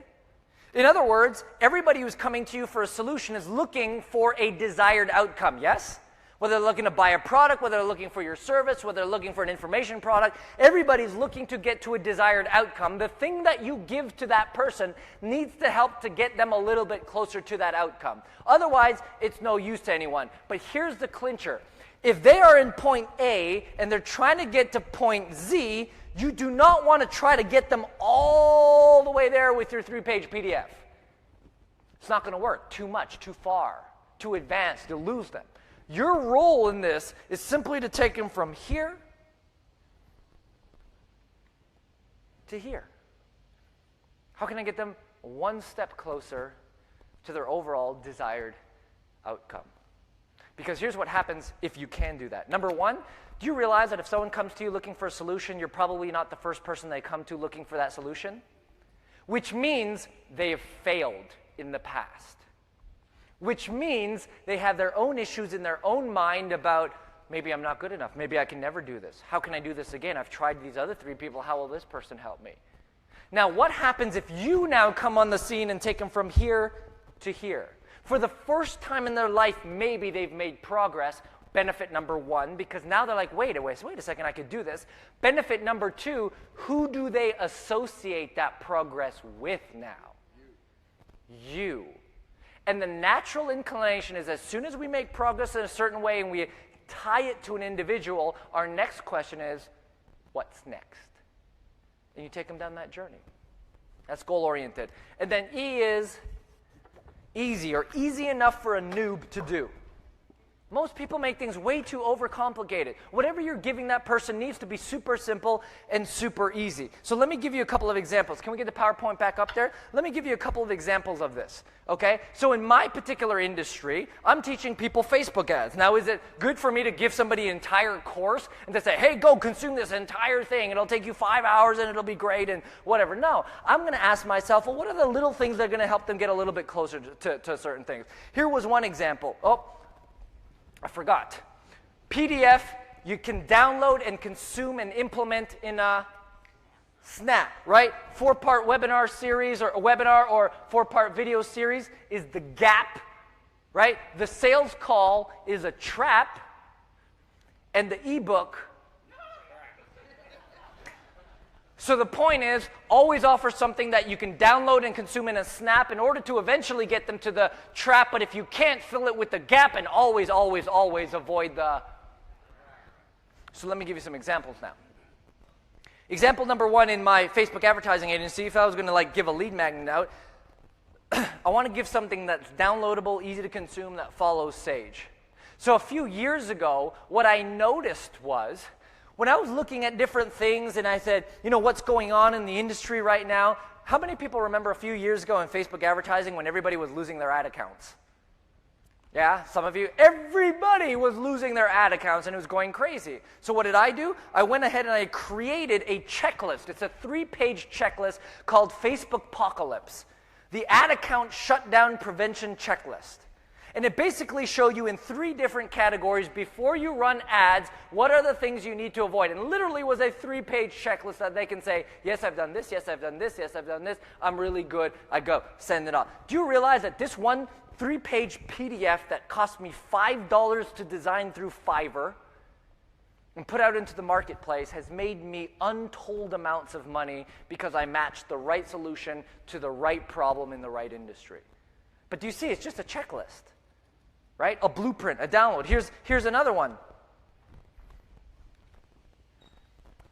In other words, everybody who's coming to you for a solution is looking for a desired outcome, yes? Whether they're looking to buy a product, whether they're looking for your service, whether they're looking for an information product, everybody's looking to get to a desired outcome. The thing that you give to that person needs to help to get them a little bit closer to that outcome. Otherwise, it's no use to anyone. But here's the clincher. If they are in point A and they're trying to get to point Z, you do not want to try to get them all the way there with your 3-page PDF. It's not going to work. Too much, too far, too advanced. You'll lose them. Your role in this is simply to take them from here to here. How can I get them one step closer to their overall desired outcome? Because here's what happens if you can do that. Number one, do you realize that if someone comes to you looking for a solution, you're probably not the first person they come to looking for that solution? Which means they have failed in the past. Which means they have their own issues in their own mind about, maybe I'm not good enough, maybe I can never do this. How can I do this again? I've tried these other 3 people, how will this person help me? Now, what happens if you now come on the scene and take them from here to here? For the first time in their life, maybe they've made progress. Benefit number one, because now they're like, wait a second, I could do this. Benefit number two, who do they associate that progress with now? You. And the natural inclination is as soon as we make progress in a certain way and we tie it to an individual, our next question is, what's next? And you take them down that journey. That's goal-oriented. And then E is easy, or easy enough for a noob to do. Most people make things way too overcomplicated. Whatever you're giving that person needs to be super simple and super easy. So let me give you a couple of examples. Can we get the PowerPoint back up there? Let me give you a couple of examples of this, okay? So in my particular industry, I'm teaching people Facebook ads. Now, is it good for me to give somebody an entire course and to say, hey, go consume this entire thing. It'll take you 5 hours and it'll be great and whatever. No, I'm going to ask myself, well, what are the little things that are going to help them get a little bit closer to certain things? Here was one example. Oh, I forgot. PDF, you can download and consume and implement in a snap, right? 4-part webinar series or a webinar or 4-part video series is the gap, right? The sales call is a trap, and the ebook. So the point is, always offer something that you can download and consume in a snap in order to eventually get them to the trap, but if you can't, fill it with the gap and always, always, always avoid the... So let me give you some examples now. Example number one in my Facebook advertising agency, if I was going to give a lead magnet out, I want to give something that's downloadable, easy to consume, that follows Sage. So a few years ago, what I noticed was, when I was looking at different things and I said, what's going on in the industry right now? How many people remember a few years ago in Facebook advertising when everybody was losing their ad accounts? Yeah, some of you. Everybody was losing their ad accounts and it was going crazy. So what did I do? I went ahead and I created a checklist. It's a 3-page checklist called Facebook Apocalypse, the ad account shutdown prevention checklist. And it basically shows you in 3 different categories before you run ads, what are the things you need to avoid. And literally was a 3-page checklist that they can say, yes, I've done this, yes, I've done this, yes, I've done this, I'm really good, I go, send it off. Do you realize that this one 3-page PDF that cost me $5 to design through Fiverr and put out into the marketplace has made me untold amounts of money because I matched the right solution to the right problem in the right industry. But do you see, it's just a checklist. Right? A blueprint, a download. Here's another one.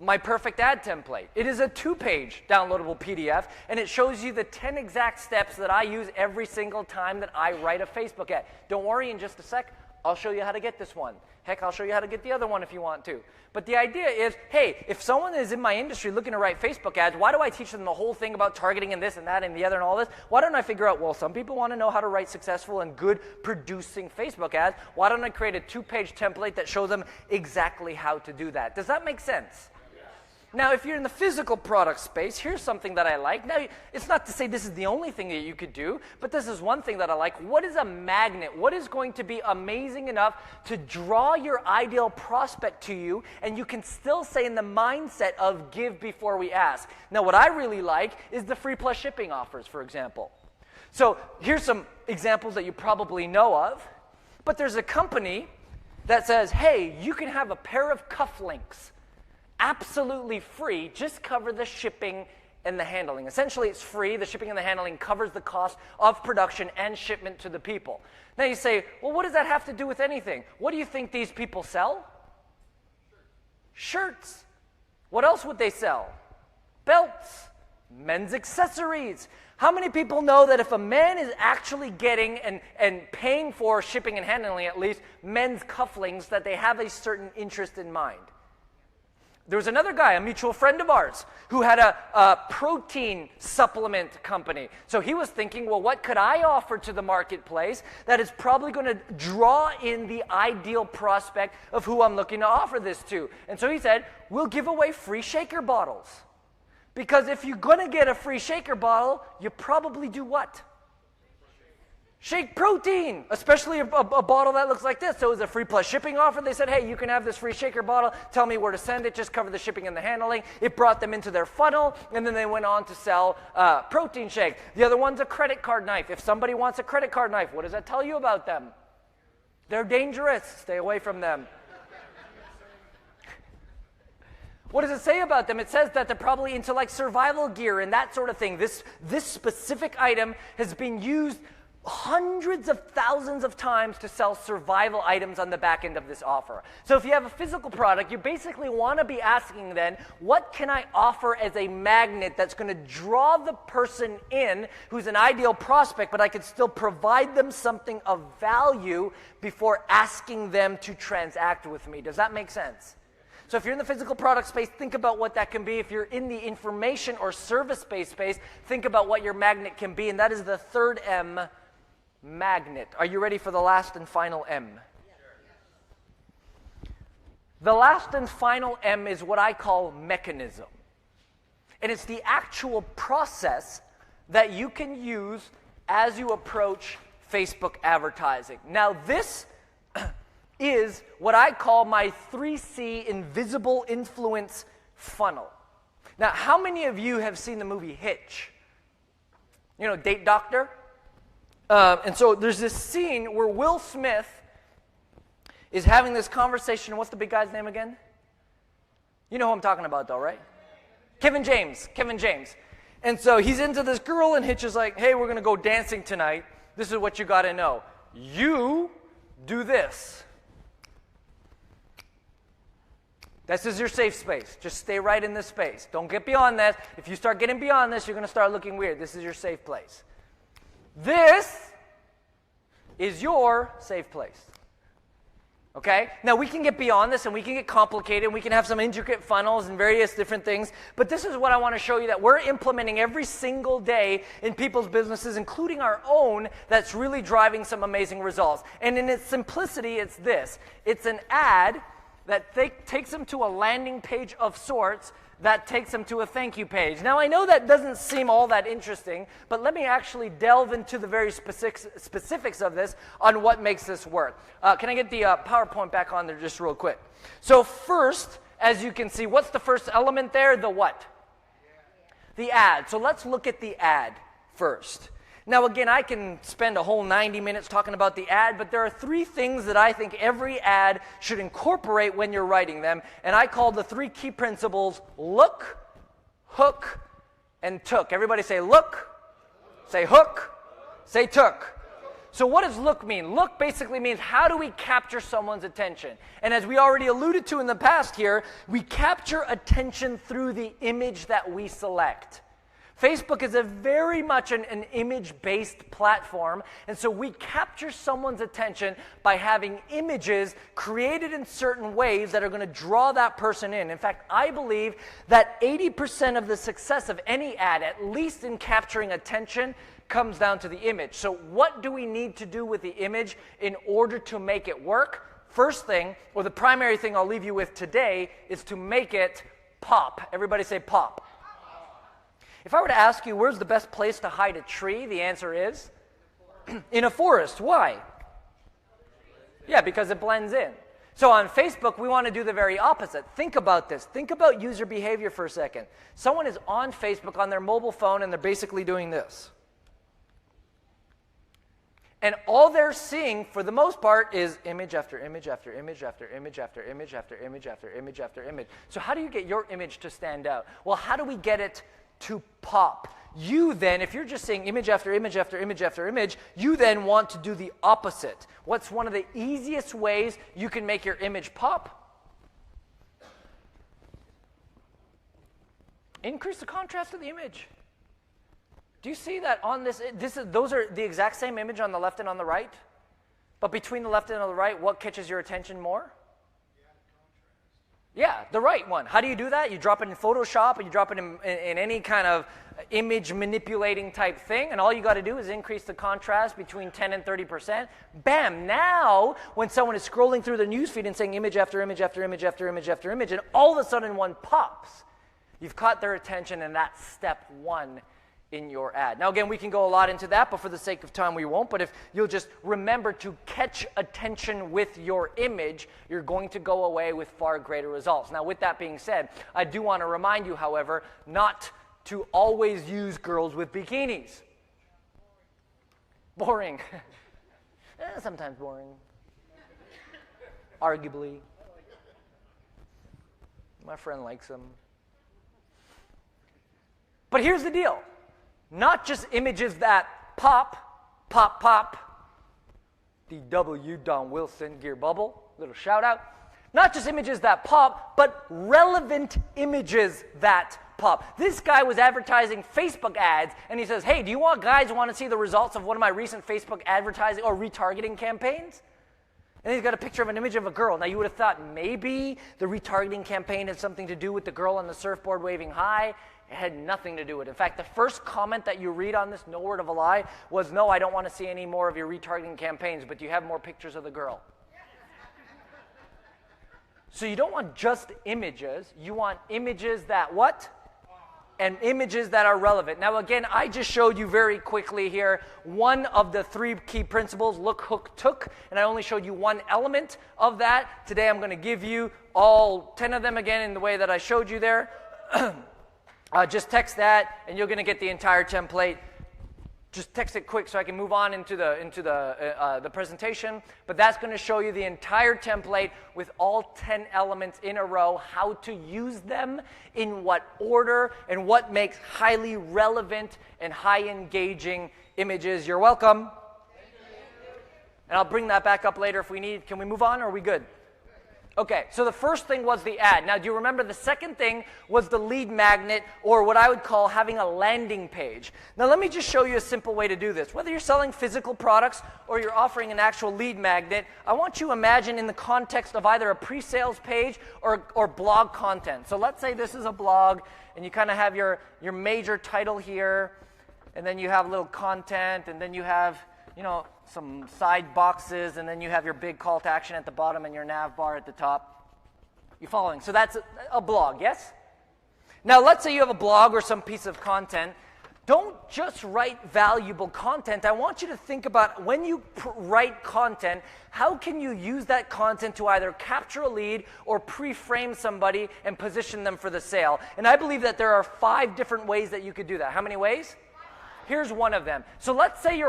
My perfect ad template. It is a 2-page downloadable PDF, and it shows you the 10 exact steps that I use every single time that I write a Facebook ad. Don't worry, in just a sec, I'll show you how to get this one. Heck, I'll show you how to get the other one if you want to. But the idea is, hey, if someone is in my industry looking to write Facebook ads, why do I teach them the whole thing about targeting and this and that and the other and all this? Why don't I figure out, well, some people want to know how to write successful and good producing Facebook ads. Why don't I create a 2-page template that shows them exactly how to do that? Does that make sense? Now, if you're in the physical product space, here's something that I like. Now, it's not to say this is the only thing that you could do, but this is one thing that I like. What is a magnet? What is going to be amazing enough to draw your ideal prospect to you, and you can still say in the mindset of give before we ask? Now, what I really like is the free plus shipping offers, for example. So here's some examples that you probably know of, but there's a company that says, hey, you can have a pair of cufflinks absolutely free, just cover the shipping and the handling. Essentially, it's free. The shipping and the handling covers the cost of production and shipment to the people. Now you say, well, what does that have to do with anything? What do you think these people sell? Shirts. What else would they sell? Belts. Men's accessories. How many people know that if a man is actually getting and paying for shipping and handling, at least, men's cufflinks, that they have a certain interest in mind? There was another guy, a mutual friend of ours, who had a protein supplement company. So he was thinking, well, what could I offer to the marketplace that is probably going to draw in the ideal prospect of who I'm looking to offer this to? And so he said, we'll give away free shaker bottles. Because if you're going to get a free shaker bottle, you probably do what? Shake protein, especially a bottle that looks like this. So it was a free plus shipping offer. They said, hey, you can have this free shaker bottle. Tell me where to send it. Just cover the shipping and the handling. It brought them into their funnel, and then they went on to sell protein shake. The other one's a credit card knife. If somebody wants a credit card knife, what does that tell you about them? They're dangerous. Stay away from them. What does it say about them? It says that they're probably into like survival gear and that sort of thing. This specific item has been used hundreds of thousands of times to sell survival items on the back end of this offer. So if you have a physical product, you basically want to be asking then, what can I offer as a magnet that's going to draw the person in who's an ideal prospect, but I can still provide them something of value before asking them to transact with me? Does that make sense? So if you're in the physical product space, think about what that can be. If you're in the information or service-based space, think about what your magnet can be, and that is the third M, magnet. Are you ready for the last and final M? The last and final M is what I call mechanism. And it's the actual process that you can use as you approach Facebook advertising. Now this is what I call my 3C invisible influence funnel. Now how many of you have seen the movie Hitch? You know, Date Doctor? And so there's this scene where Will Smith is having this conversation. What's the big guy's name again? You know who I'm talking about though, right? Kevin James. And so he's into this girl, and Hitch is like, hey, we're going to go dancing tonight. This is what you got to know. You do this. This is your safe space. Just stay right in this space. Don't get beyond that. If you start getting beyond this, you're going to start looking weird. This is your safe place. This is your safe place. Okay? Now, we can get beyond this, and we can get complicated, and we can have some intricate funnels and various different things, but this is what I want to show you that we're implementing every single day in people's businesses, including our own, that's really driving some amazing results. And in its simplicity, it's this. It's an ad that takes them to a landing page of sorts that takes them to a thank you page. Now, I know that doesn't seem all that interesting, but let me actually delve into the very specifics of this on what makes this work. Can I get the PowerPoint back on there just real quick? So first, as you can see, what's the first element there? The what? The ad. So let's look at the ad first. Now, again, I can spend a whole 90 minutes talking about the ad, but there are 3 things that I think every ad should incorporate when you're writing them, and I call the 3 key principles look, hook, and took. Everybody say look, say hook, say took. So what does look mean? Look basically means how do we capture someone's attention? And as we already alluded to in the past here, we capture attention through the image that we select. Facebook is a very much an image-based platform, and so we capture someone's attention by having images created in certain ways that are going to draw that person in. In fact, I believe that 80% of the success of any ad, at least in capturing attention, comes down to the image. So what do we need to do with the image in order to make it work? First thing, or the primary thing I'll leave you with today, is to make it pop. Everybody say pop. If I were to ask you, where's the best place to hide a tree? The answer is in a forest. Why? Yeah, because it blends in. So on Facebook, we want to do the very opposite. Think about this. Think about user behavior for a second. Someone is on Facebook on their mobile phone, and they're basically doing this. And all they're seeing, for the most part, is image after image after image after image after image after image after image after image. So how do you get your image to stand out? Well, how do we get it to pop? You then, if you're just saying image after image after image after image, you then want to do the opposite. What's one of the easiest ways you can make your image pop? Increase the contrast of the image. Do you see that on those are the exact same image on the left and on the right? But between the left and the right, what catches your attention more? Yeah, the right one. How do you do that? You drop it in Photoshop, and you drop it in any kind of image manipulating type thing, and all you got to do is increase the contrast between 10 and 30%. Bam! Now, when someone is scrolling through their newsfeed and saying image after image after image after image after image, and all of a sudden one pops, you've caught their attention, and that's step one in your ad. Now again, we can go a lot into that, but for the sake of time we won't. But if you'll just remember to catch attention with your image, you're going to go away with far greater results. Now with that being said, I do want to remind you, however, not to always use girls with bikinis. Boring. Sometimes boring. Arguably. My friend likes them. But here's the deal. Not just images that pop, pop, pop. DW, Don Wilson, Gear Bubble, little shout out. Not just images that pop, but relevant images that pop. This guy was advertising Facebook ads, and he says, hey, do you want guys who want to see the results of one of my recent Facebook advertising or retargeting campaigns? And he's got a picture of an image of a girl. Now, you would have thought maybe the retargeting campaign had something to do with the girl on the surfboard waving hi. It had nothing to do with it. In fact, the first comment that you read on this, no word of a lie, was, no, I don't want to see any more of your retargeting campaigns, but you have more pictures of the girl. So you don't want just images. You want images that what? And images that are relevant. Now, again, I just showed you very quickly here one of the three key principles, look, hook, took, and I only showed you one element of that. Today I'm going to give you all 10 of them again in the way that I showed you there. Just text that, and you're going to get the entire template. Just text it quick so I can move on into the presentation. But that's going to show you the entire template with all 10 elements in a row, how to use them, in what order, and what makes highly relevant and high engaging images. You're welcome. And I'll bring that back up later if we need. Can we move on, or are we good? Okay, so the first thing was the ad. Now, do you remember the second thing was the lead magnet, or what I would call having a landing page? Now, let me just show you a simple way to do this. Whether you're selling physical products or you're offering an actual lead magnet, I want you to imagine in the context of either a pre-sales page or blog content. So let's say this is a blog, and you kind of have your major title here, and then you have a little content, and then you have, some side boxes, and then you have your big call to action at the bottom and your nav bar at the top. You following? So that's a blog, yes? Now, let's say you have a blog or some piece of content. Don't just write valuable content. I want you to think about when you write content, how can you use that content to either capture a lead or pre-frame somebody and position them for the sale? And I believe that there are 5 different ways that you could do that. How many ways? Here's one of them. So let's say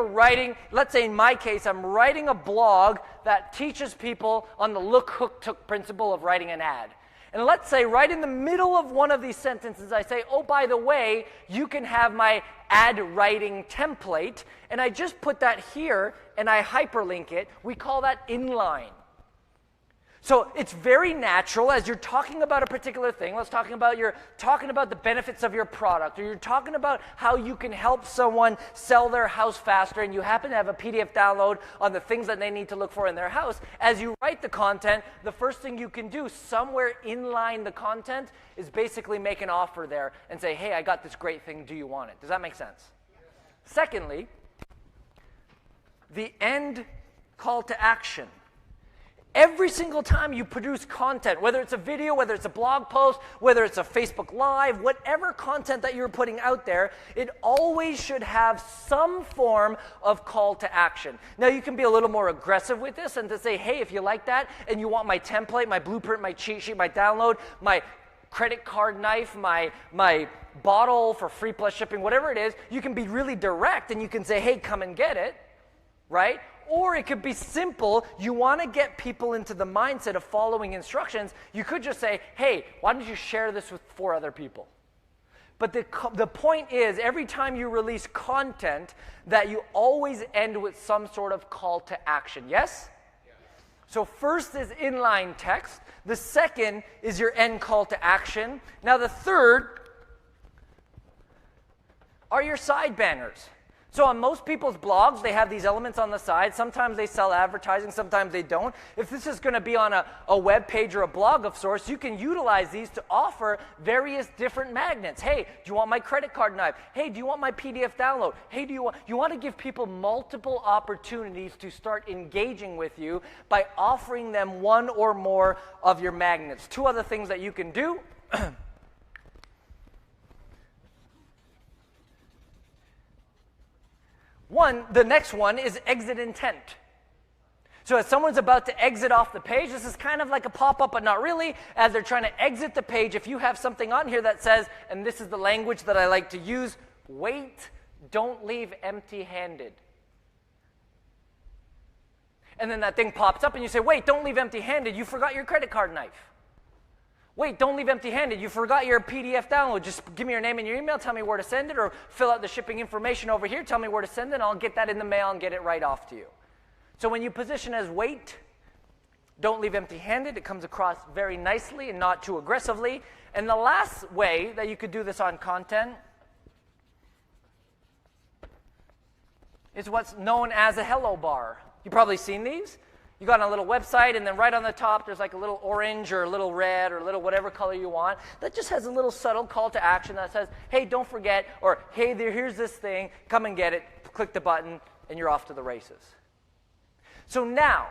let's say in my case, I'm writing a blog that teaches people on the look, hook, took principle of writing an ad. And let's say right in the middle of one of these sentences, I say, oh, by the way, you can have my ad writing template. And I just put that here and I hyperlink it. We call that inline. So it's very natural as you're talking about a particular thing. You're talking about the benefits of your product, or you're talking about how you can help someone sell their house faster, and you happen to have a PDF download on the things that they need to look for in their house. As you write the content, the first thing you can do somewhere inline the content is basically make an offer there and say, hey, I got this great thing. Do you want it? Does that make sense? Secondly, the end call to action. Every single time you produce content, whether it's a video, whether it's a blog post, whether it's a Facebook Live, whatever content that you're putting out there, it always should have some form of call to action. Now, you can be a little more aggressive with this and to say, hey, if you like that and you want my template, my blueprint, my cheat sheet, my download, my credit card knife, my bottle for free plus shipping, whatever it is, you can be really direct and you can say, hey, come and get it, right? Or it could be simple. You want to get people into the mindset of following instructions. You could just say, hey, why don't you share this with 4 other people? But the point is, every time you release content, that you always end with some sort of call to action. Yes? So first is inline text. The second is your end call to action. Now the third are your side banners. So on most people's blogs, they have these elements on the side. Sometimes they sell advertising, sometimes they don't. If this is going to be on a web page or a blog of sorts, you can utilize these to offer various different magnets. Hey, do you want my credit card knife? Hey, do you want my PDF download? Hey, you want to give people multiple opportunities to start engaging with you by offering them one or more of your magnets. 2 other things that you can do. The next one is exit intent. So as someone's about to exit off the page, this is kind of like a pop-up, but not really. As they're trying to exit the page, if you have something on here that says, and this is the language that I like to use, wait, don't leave empty-handed. And then that thing pops up and you say, wait, don't leave empty-handed, you forgot your credit card knife. Wait, don't leave empty-handed. You forgot your PDF download. Just give me your name and your email. Tell me where to send it, or fill out the shipping information over here. Tell me where to send it, and I'll get that in the mail and get it right off to you. So when you position as wait, don't leave empty-handed, it comes across very nicely and not too aggressively. And the last way that you could do this on content is what's known as a hello bar. You've probably seen these. You got on a little website, and then right on the top, there's like a little orange or a little red or a little whatever color you want. That just has a little subtle call to action that says, hey, don't forget, or hey, here's this thing, come and get it, click the button, and you're off to the races. So now,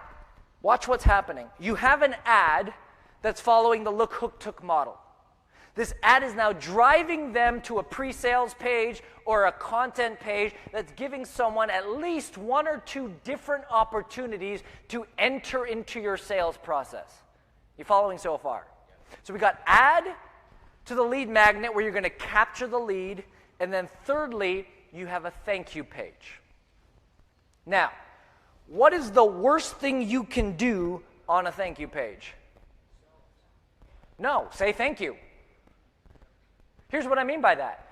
watch what's happening. You have an ad that's following the look, hook, took model. This ad is now driving them to a pre-sales page or a content page that's giving someone at least 1 or 2 different opportunities to enter into your sales process. You following so far? So we got add to the lead magnet where you're going to capture the lead, and then thirdly, you have a thank you page. Now, what is the worst thing you can do on a thank you page? No, say thank you. Here's what I mean by that.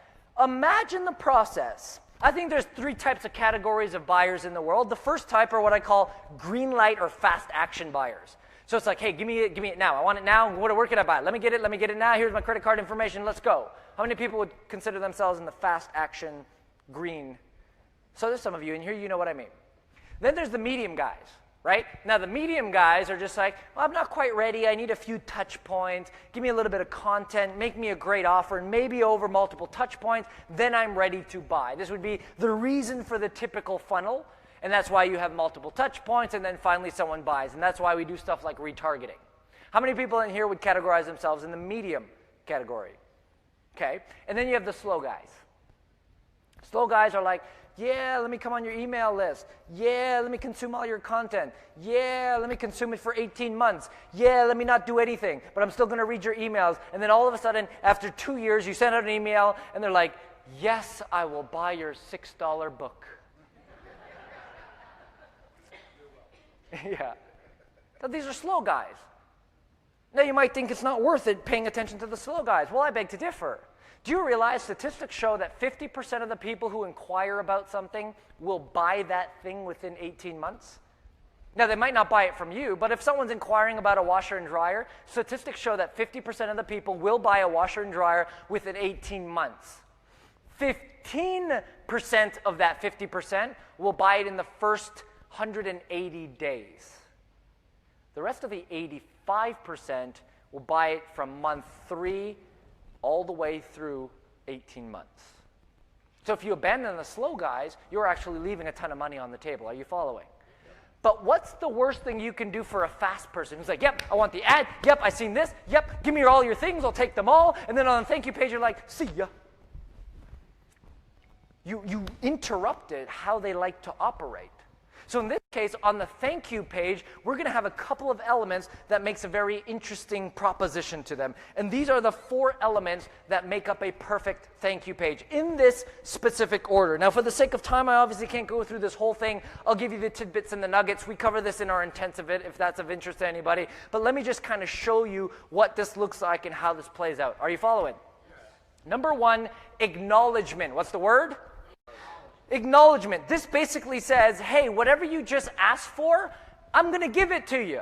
Imagine the process. I think there's 3 types of categories of buyers in the world. The first type are what I call green light or fast action buyers. So it's like, hey, give me it now. I want it now. Where can I buy it? Let me get it now. Here's my credit card information. Let's go. How many people would consider themselves in the fast action green? So there's some of you in here, you know what I mean. Then there's the medium guys. Right? Now, the medium guys are just like, well, I'm not quite ready. I need a few touch points. Give me a little bit of content. Make me a great offer. And maybe over multiple touch points, then I'm ready to buy. This would be the reason for the typical funnel. And that's why you have multiple touch points, and then finally someone buys. And that's why we do stuff like retargeting. How many people in here would categorize themselves in the medium category? Okay. And then you have the slow guys. Slow guys are like, yeah, let me come on your email list. Yeah, let me consume all your content. Yeah, let me consume it for 18 months. Yeah, let me not do anything, but I'm still going to read your emails. And then all of a sudden, after 2 years, you send out an email, and they're like, yes, I will buy your $6 book. Yeah. So these are slow guys. Now, you might think it's not worth it paying attention to the slow guys. Well, I beg to differ. Do you realize statistics show that 50% of the people who inquire about something will buy that thing within 18 months? Now, they might not buy it from you, but if someone's inquiring about a washer and dryer, statistics show that 50% of the people will buy a washer and dryer within 18 months. 15% of that 50% will buy it in the first 180 days. The rest of the 85% will buy it from month 3 all the way through 18 months. So if you abandon the slow guys, you're actually leaving a ton of money on the table. Are you following? But what's the worst thing you can do for a fast person who's like, yep, I want the ad, yep, I seen this, yep, give me all your things, I'll take them all, and then on the thank you page you're like, see ya. You interrupted how they like to operate. So in this case, on the thank you page, we're going to have a couple of elements that makes a very interesting proposition to them. And these are the 4 elements that make up a perfect thank you page in this specific order. Now, for the sake of time, I obviously can't go through this whole thing. I'll give you the tidbits and the nuggets. We cover this in our intensive if that's of interest to anybody. But let me just kind of show you what this looks like and how this plays out. Are you following? Yes. Number 1, acknowledgement. What's the word? Acknowledgement. This basically says, hey, whatever you just asked for, I'm going to give it to you.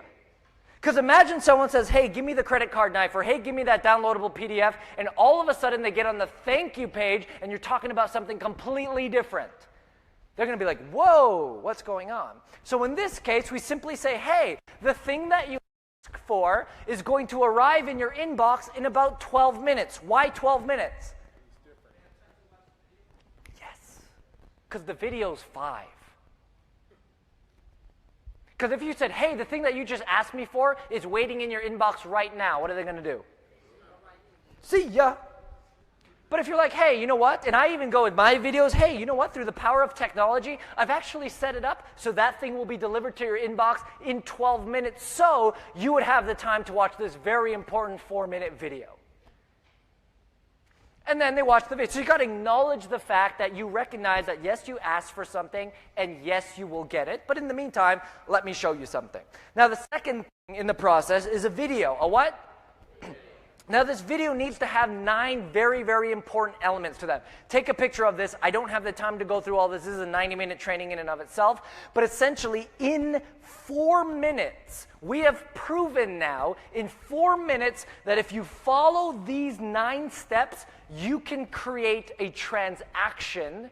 Because imagine someone says, hey, give me the credit card knife, or hey, give me that downloadable PDF, and all of a sudden they get on the thank you page and you're talking about something completely different. They're going to be like, whoa, what's going on? So in this case, we simply say, hey, the thing that you asked for is going to arrive in your inbox in about 12 minutes. Why 12 minutes? Because the video's 5. Because if you said, hey, the thing that you just asked me for is waiting in your inbox right now, what are they going to do? See ya. But if you're like, hey, you know what? And I even go with my videos, hey, you know what? Through the power of technology, I've actually set it up so that thing will be delivered to your inbox in 12 minutes, so you would have the time to watch this very important 4-minute video. And then they watch the video. So you got to acknowledge the fact that you recognize that, yes, you asked for something, and yes, you will get it. But in the meantime, let me show you something. Now, the second thing in the process is a video. A what? Now, this video needs to have 9 very, very important elements to that. Take a picture of this. I don't have the time to go through all this. This is a 90-minute training in and of itself. But essentially, in 4 minutes, we have proven now in 4 minutes that if you follow these 9 steps, you can create a transaction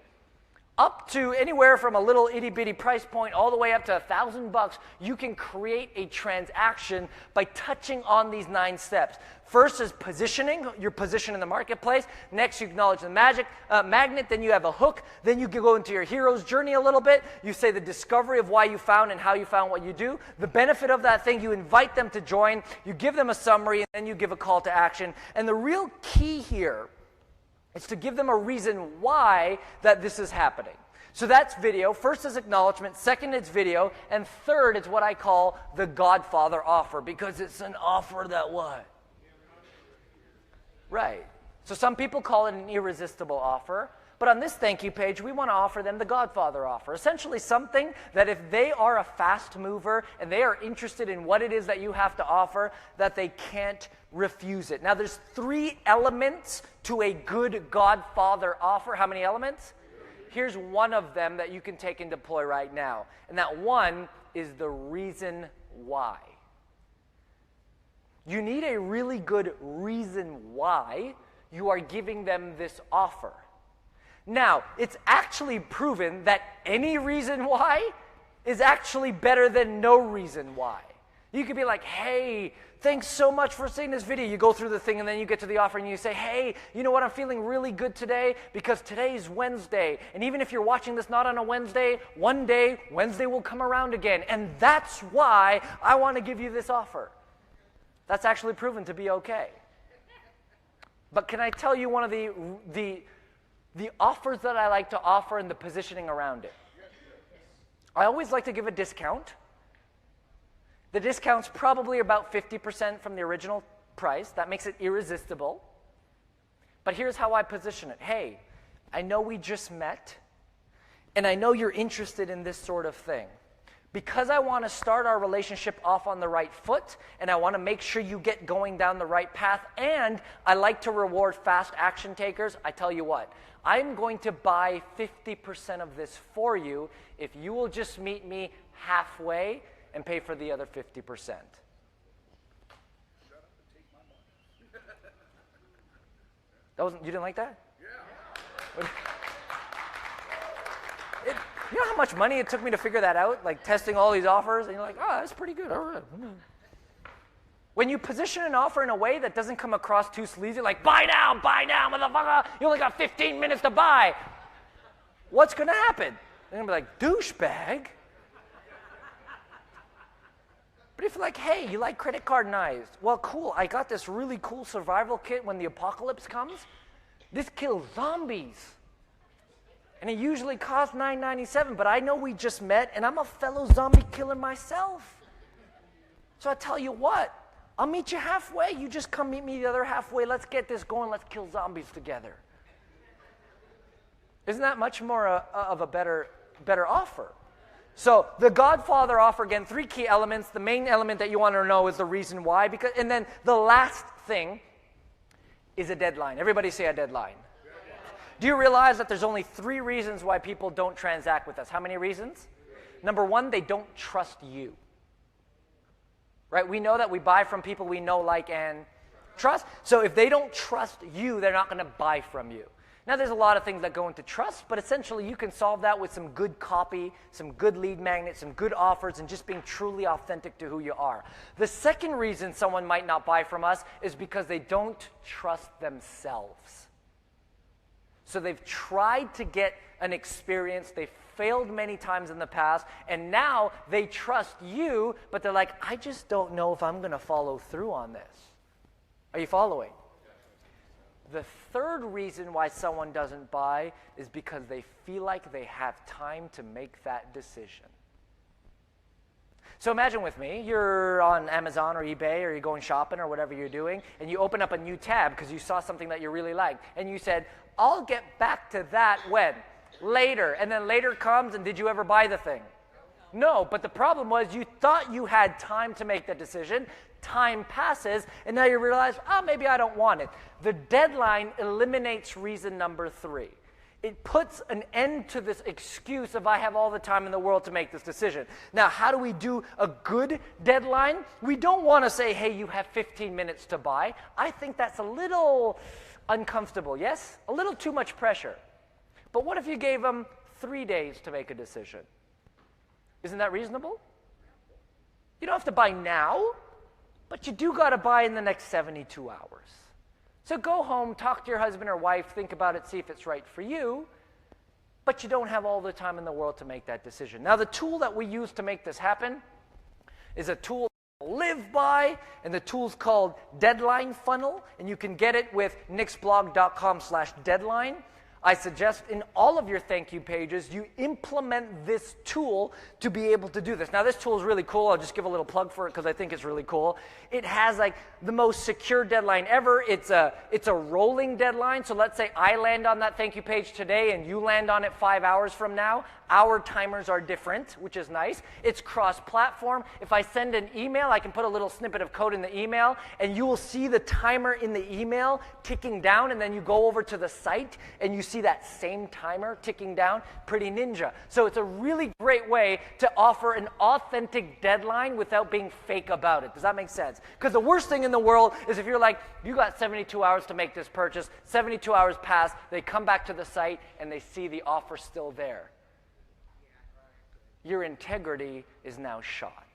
up to anywhere from a little itty-bitty price point all the way up to $1,000. You can create a transaction by touching on these 9 steps. First is positioning, your position in the marketplace. Next, you acknowledge the magnet. Then you have a hook. Then you go into your hero's journey a little bit. You say the discovery of why you found and how you found what you do. The benefit of that thing, you invite them to join. You give them a summary, and then you give a call to action. And the real key here is to give them a reason why that this is happening. So that's video. First is acknowledgement. Second is video. And third is what I call the Godfather offer, because it's an offer that what? Right. So some people call it an irresistible offer. But on this thank you page, we want to offer them the Godfather offer. Essentially something that if they are a fast mover and they are interested in what it is that you have to offer, that they can't refuse it. Now there's 3 elements to a good Godfather offer. How many elements? Here's one of them that you can take and deploy right now. And that one is the reason why. You need a really good reason why you are giving them this offer. Now, it's actually proven that any reason why is actually better than no reason why. You could be like, hey, thanks so much for seeing this video. You go through the thing and then you get to the offer and you say, hey, you know what, I'm feeling really good today because today is Wednesday. And even if you're watching this not on a Wednesday, one day Wednesday will come around again. And that's why I want to give you this offer. That's actually proven to be okay. But can I tell you one of the offers that I like to offer and the positioning around it? I always like to give a discount. The discount's probably about 50% from the original price. That makes it irresistible. But here's how I position it. Hey, I know we just met, and I know you're interested in this sort of thing. Because I want to start our relationship off on the right foot, and I want to make sure you get going down the right path, and I like to reward fast action takers, I tell you what, I'm going to buy 50% of this for you if you will just meet me halfway and pay for the other 50%. You didn't like that? Yeah. You know how much money it took me to figure that out? Like testing all these offers, and you're like, oh, that's pretty good. All right. When you position an offer in a way that doesn't come across too sleazy, like buy now, motherfucker. You only got 15 minutes to buy. What's going to happen? They're going to be like, douchebag. But if you're like, hey, you like credit card knives? Well, cool. I got this really cool survival kit when the apocalypse comes. This kills zombies. And it usually costs $9.97, but I know we just met, and I'm a fellow zombie killer myself. So I tell you what, I'll meet you halfway. You just come meet me the other halfway. Let's get this going. Let's kill zombies together. Isn't that much more of a better offer? So the Godfather offer, again, 3 key elements. The main element that you want to know is the reason why. And then the last thing is a deadline. Everybody say a deadline. Do you realize that there's only 3 reasons why people don't transact with us? How many reasons? Number 1, they don't trust you. Right? We know that we buy from people we know, like, and trust. So if they don't trust you, they're not going to buy from you. Now, there's a lot of things that go into trust, but essentially you can solve that with some good copy, some good lead magnets, some good offers, and just being truly authentic to who you are. The second reason someone might not buy from us is because they don't trust themselves. So they've tried to get an experience, they've failed many times in the past, and now they trust you, but they're like, I just don't know if I'm going to follow through on this. Are you following? The third reason why someone doesn't buy is because they feel like they have time to make that decision. So imagine with me, you're on Amazon or eBay, or you're going shopping or whatever you're doing, and you open up a new tab because you saw something that you really liked, and you said, I'll get back to that when? Later. And then later comes, and did you ever buy the thing? No, but the problem was you thought you had time to make the decision. Time passes, and now you realize, maybe I don't want it. The deadline eliminates reason number 3. It puts an end to this excuse of I have all the time in the world to make this decision. Now, how do we do a good deadline? We don't want to say, hey, you have 15 minutes to buy. I think that's a little uncomfortable, yes? A little too much pressure. But what if you gave them 3 days to make a decision? Isn't that reasonable? You don't have to buy now, but you do got to buy in the next 72 hours. So go home, talk to your husband or wife, think about it, see if it's right for you, but you don't have all the time in the world to make that decision. Now, the tool that we use to make this happen is a tool live by, and the tool's called Deadline Funnel, and you can get it with nixblog.com/deadline. I suggest in all of your thank you pages, you implement this tool to be able to do this. Now, this tool is really cool. I'll just give a little plug for it because I think it's really cool. It has like the most secure deadline ever. It's a rolling deadline. So let's say I land on that thank you page today and you land on it 5 hours from now. Our timers are different, which is nice. It's cross-platform. If I send an email, I can put a little snippet of code in the email, and you will see the timer in the email ticking down, and then you go over to the site, and you see that same timer ticking down. Pretty ninja. So it's a really great way to offer an authentic deadline without being fake about it. Does that make sense? Because the worst thing in the world is if you're like, you got 72 hours to make this purchase, 72 hours pass, they come back to the site, and they see the offer still there. Your integrity is now shot.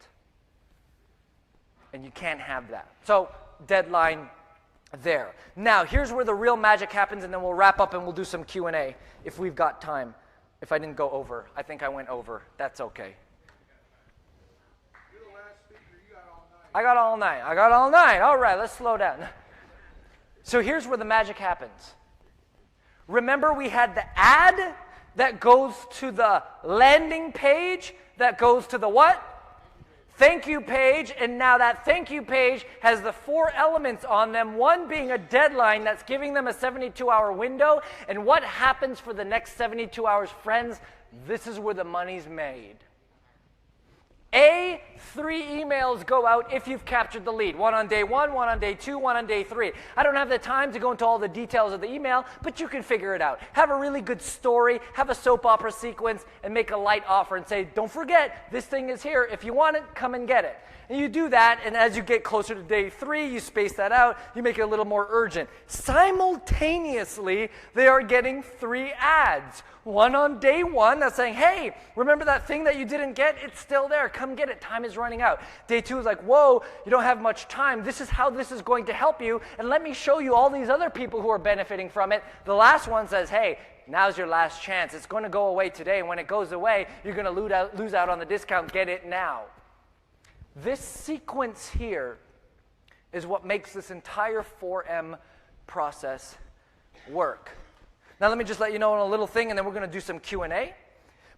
And you can't have that. So, deadline there. Now, here's where the real magic happens, and then we'll wrap up and we'll do some Q&A if we've got time. If I didn't go over. I think I went over. That's okay. You're the last speaker. You got all night. I got all night. All right, let's slow down. So here's where the magic happens. Remember we had the ad that goes to the landing page, that goes to the what? Thank you page, and now that thank you page has the 4 elements on them, one being a deadline that's giving them a 72-hour window, and what happens for the next 72 hours, friends? This is where the money's made. A, 3 emails go out if you've captured the lead. One on day 1, one on day 2, one on day 3. I don't have the time to go into all the details of the email, but you can figure it out. Have a really good story, have a soap opera sequence, and make a light offer and say, don't forget, this thing is here. If you want it, come and get it. And you do that, and as you get closer to day 3, you space that out, you make it a little more urgent. Simultaneously, they are getting 3 ads. One on day 1 that's saying, hey, remember that thing that you didn't get? It's still there. Come get it. Time is running out. Day 2 is like, whoa, you don't have much time. This is how this is going to help you, and let me show you all these other people who are benefiting from it. The last one says, hey, now's your last chance. It's going to go away today, and when it goes away, you're going to lose out on the discount. Get it now. This sequence here is what makes this entire 4M process work. Now let me just let you know on a little thing, and then we're going to do some Q&A.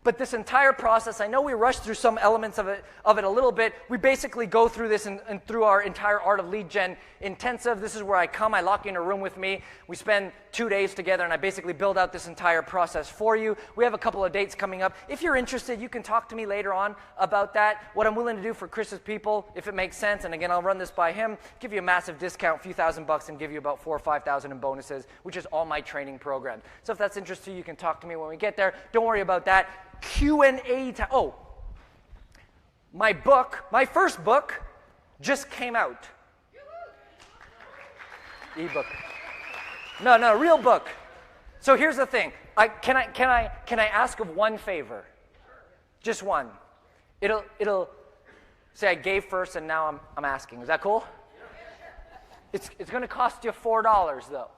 But this entire process, I know we rushed through some elements of it a little bit. We basically go through this and through our entire Art of Lead Gen intensive. This is where I come, I lock you in a room with me. We spend 2 days together, and I basically build out this entire process for you. We have a couple of dates coming up. If you're interested, you can talk to me later on about that. What I'm willing to do for Chris's people, if it makes sense, and again, I'll run this by him, give you a massive discount, a few $1,000, and give you about $4,000 or $5,000 in bonuses, which is all my training program. So if that's interesting, you can talk to me when we get there. Don't worry about that. Q&A time. Oh, my book, my first book, just came out. Ebook. No, real book. So here's the thing. Can I ask of one favor? Just one. It'll say I gave first and now I'm asking. Is that cool? It's going to cost you $4 though.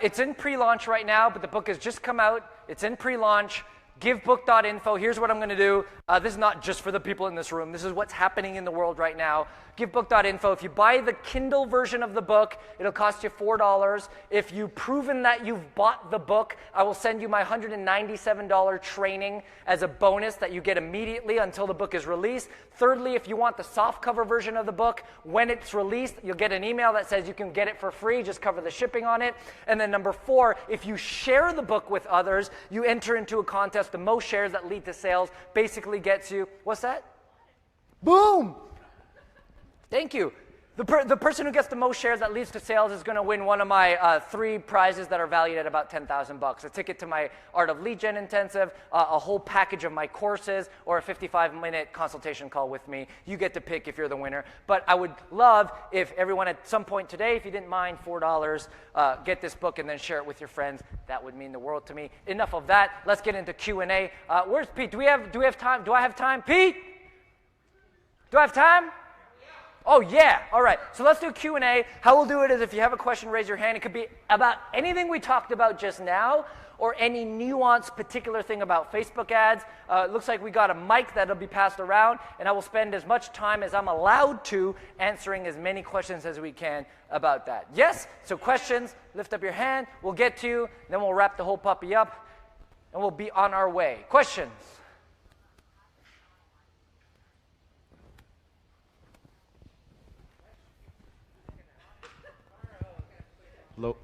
It's in pre-launch right now, but the book has just come out. It's in pre-launch. Givebook.info. Here's what I'm going to do. This is not just for the people in this room. This is what's happening in the world right now. Givebook.info. If you buy the Kindle version of the book, it'll cost you $4. If you've proven that you've bought the book, I will send you my $197 training as a bonus that you get immediately until the book is released. Thirdly, if you want the softcover version of the book, when it's released, you'll get an email that says you can get it for free. Just cover the shipping on it. And then number 4, if you share the book with others, you enter into a contest. The most shares that lead to sales basically gets you, what's that? Boom! Thank you. The person who gets the most shares that leads to sales is going to win one of my 3 prizes that are valued at about $10,000. A ticket to my Art of Lead Gen intensive, a whole package of my courses, or a 55-minute consultation call with me. You get to pick if you're the winner. But I would love if everyone at some point today, if you didn't mind, $4, get this book and then share it with your friends. That would mean the world to me. Enough of that. Let's get into Q&A. Where's Pete? Do we have time? Do I have time? Pete? Do I have time? Oh, yeah. All right. So let's do Q&A. How we'll do it is if you have a question, raise your hand. It could be about anything we talked about just now or any nuanced particular thing about Facebook ads. It looks like we got a mic that'll be passed around, and I will spend as much time as I'm allowed to answering as many questions as we can about that. Yes? So questions, lift up your hand. We'll get to you. Then we'll wrap the whole puppy up, and we'll be on our way. Questions? Hello.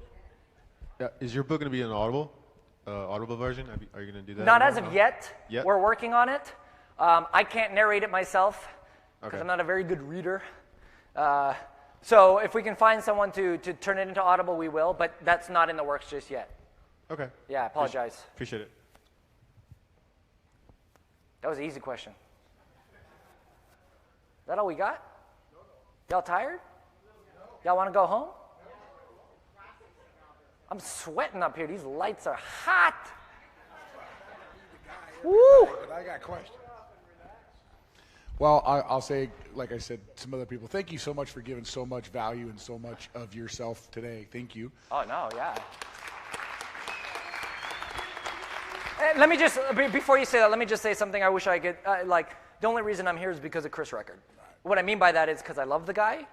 Yeah, is your book going to be an Audible version? Are you going to do that? Not as of yet. Yet? We're working on it. I can't narrate it myself because I'm not a very good reader. So if we can find someone to turn it into Audible, we will. But that's not in the works just yet. Okay. Yeah, I apologize. Appreciate it. That was an easy question. Is that all we got? Y'all tired? Y'all want to go home? I'm sweating up here. These lights are hot. Woo! But I got a question. Well, I'll say, like I said, some other people, thank you so much for giving so much value and so much of yourself today. Thank you. Oh, no, yeah. Let me just, before you say that, let me just say something I wish I could, the only reason I'm here is because of Chris Record. What I mean by that is because I love the guy.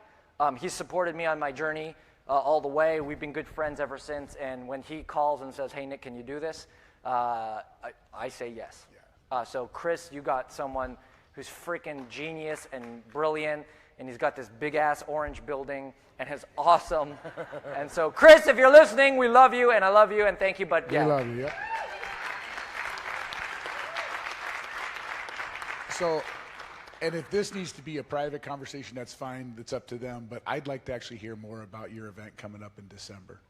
He's supported me on my journey all the way. We've been good friends ever since, and when he calls and says, hey, Nick, can you do this? I say yes. Yeah. So Chris, you got someone who's freaking genius and brilliant, and he's got this big-ass orange building, and is awesome. And so, Chris, if you're listening, we love you, and I love you, and thank you, but yeah. We love you, yeah. So, and if this needs to be a private conversation, that's fine. That's up to them. But I'd like to actually hear more about your event coming up in December.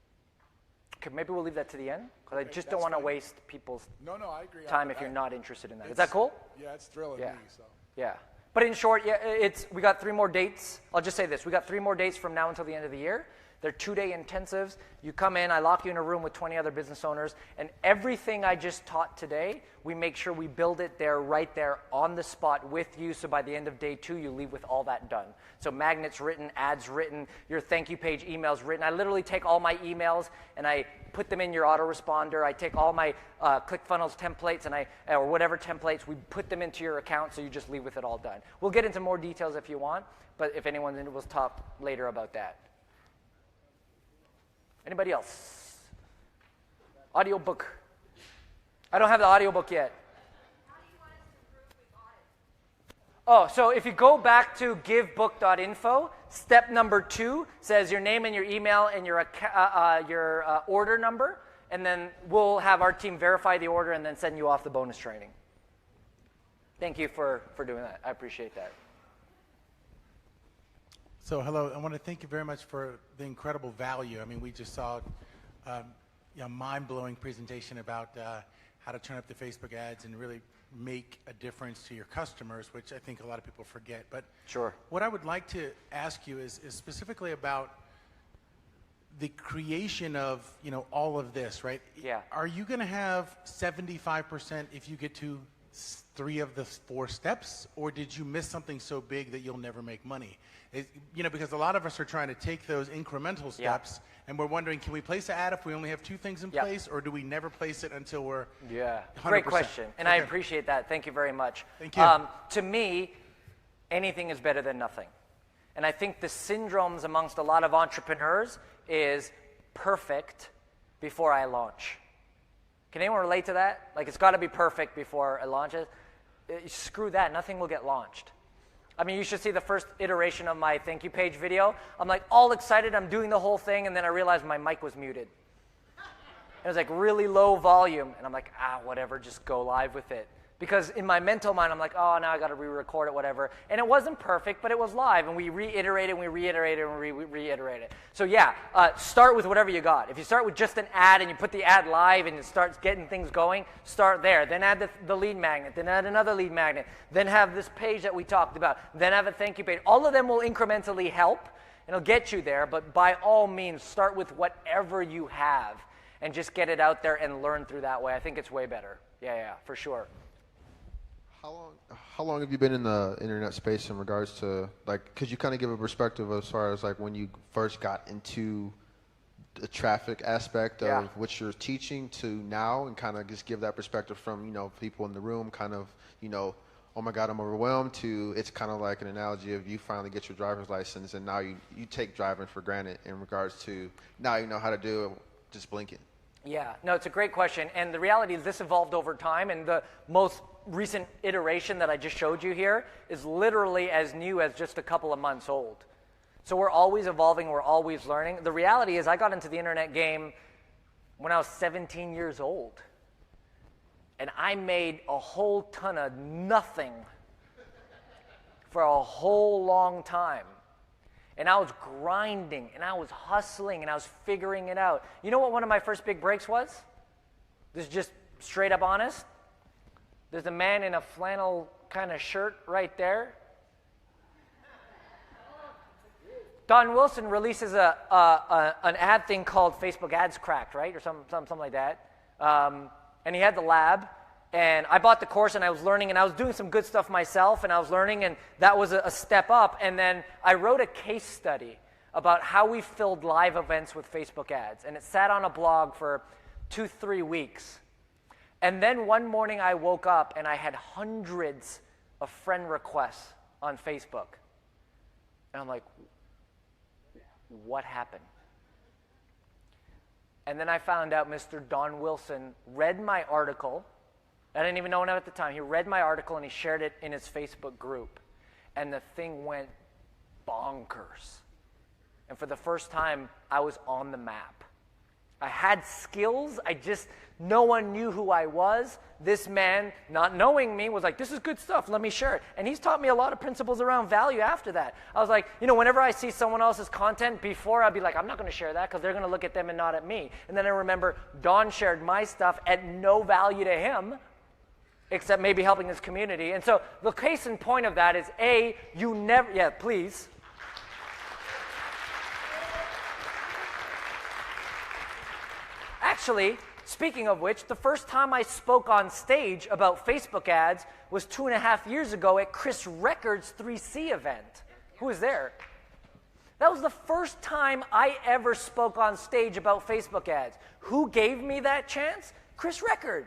Okay, maybe we'll leave that to the end, because I just that's don't want to fine. waste people's No, I agree. time if you're not interested in that. Is that cool? Yeah, it's thrilling Yeah. me. So. Yeah. But in short, yeah, we got 3 more dates. I'll just say this. We got 3 more dates from now until the end of the year. They're 2-day intensives. You come in, I lock you in a room with 20 other business owners, and everything I just taught today, we make sure we build it there, right there, on the spot with you, so by the end of day 2, you leave with all that done. So magnets written, ads written, your thank you page emails written. I literally take all my emails, and I put them in your autoresponder. I take all my ClickFunnels templates, and or whatever templates, we put them into your account, so you just leave with it all done. We'll get into more details if you want, but if anyone's in, we'll talk later about that. Anybody else? Audiobook. I don't have the audiobook yet. Oh, so if you go back to givebook.info, step number 2 says your name and your email and your order number, and then we'll have our team verify the order and then send you off the bonus training. Thank you for doing that. I appreciate that. So hello, I want to thank you very much for the incredible value. I mean, we just saw a mind-blowing presentation about how to turn up the Facebook ads and really make a difference to your customers, which I think a lot of people forget. But Sure. What I would like to ask you is specifically about the creation of all of this, right? Yeah. Are you going to have 75% if you get to 3 of the 4 steps, or did you miss something so big that you'll never make money? Because a lot of us are trying to take those incremental steps, and we're wondering, can we place an ad if we only have 2 things in place, or do we never place it until we're 100%? Great question, and I appreciate that. Thank you very much. Thank you. To me, anything is better than nothing. And I think the syndromes amongst a lot of entrepreneurs is perfect before I launch. Can anyone relate to that? Like, it's got to be perfect before it launches. Screw that. Nothing will get launched. I mean, you should see the first iteration of my thank you page video. I'm like all excited. I'm doing the whole thing, and then I realized my mic was muted. It was like really low volume, and I'm like, whatever, just go live with it. Because in my mental mind, I'm like, oh, now I got to re-record it, whatever. And it wasn't perfect, but it was live, and we reiterated, and we reiterated, and we reiterated. So yeah, start with whatever you got. If you start with just an ad and you put the ad live and it starts getting things going, start there. Then add the lead magnet. Then add another lead magnet. Then have this page that we talked about. Then have a thank you page. All of them will incrementally help, and it'll get you there. But by all means, start with whatever you have and just get it out there and learn through that way. I think it's way better. Yeah, for sure. How long have you been in the internet space in regards to, like, could you kind of give a perspective as far as like when you first got into the traffic aspect of what you're teaching to now, and kind of just give that perspective from, people in the room kind of, oh my God, I'm overwhelmed, to it's kind of like an analogy of you finally get your driver's license and now you take driving for granted in regards to now you know how to do it just blinking. Yeah, no, it's a great question. And the reality is this evolved over time, and the most recent iteration that I just showed you here is literally as new as just a couple of months old. So we're always evolving, we're always learning. The reality is I got into the internet game when I was 17 years old. And I made a whole ton of nothing for a whole long time. And I was grinding, and I was hustling, and I was figuring it out. You know what one of my first big breaks was? This is just straight up honest. There's a man in a flannel kind of shirt right there. Don Wilson releases an ad thing called Facebook Ads Cracked, right? Or something like that. And he had the lab. And I bought the course, and I was learning, and I was doing some good stuff myself, and I was learning, and that was a step up. And then I wrote a case study about how we filled live events with Facebook ads. And it sat on a blog for 2-3 weeks. And then one morning I woke up, and I had hundreds of friend requests on Facebook. And I'm like, what happened? And then I found out Mr. Don Wilson read my article. I didn't even know him at the time. He read my article and he shared it in his Facebook group. And the thing went bonkers. And for the first time, I was on the map. I had skills. No one knew who I was. This man, not knowing me, was like, this is good stuff. Let me share it. And he's taught me a lot of principles around value after that. I was like, whenever I see someone else's content, before I'd be like, I'm not going to share that because they're going to look at them and not at me. And then I remember Don shared my stuff at no value to him, except maybe helping his community. And so the case in point of that is, please. Actually, speaking of which, the first time I spoke on stage about Facebook ads was 2.5 years ago at Chris Records' 3C event. Who was there? That was the first time I ever spoke on stage about Facebook ads. Who gave me that chance? Chris Record.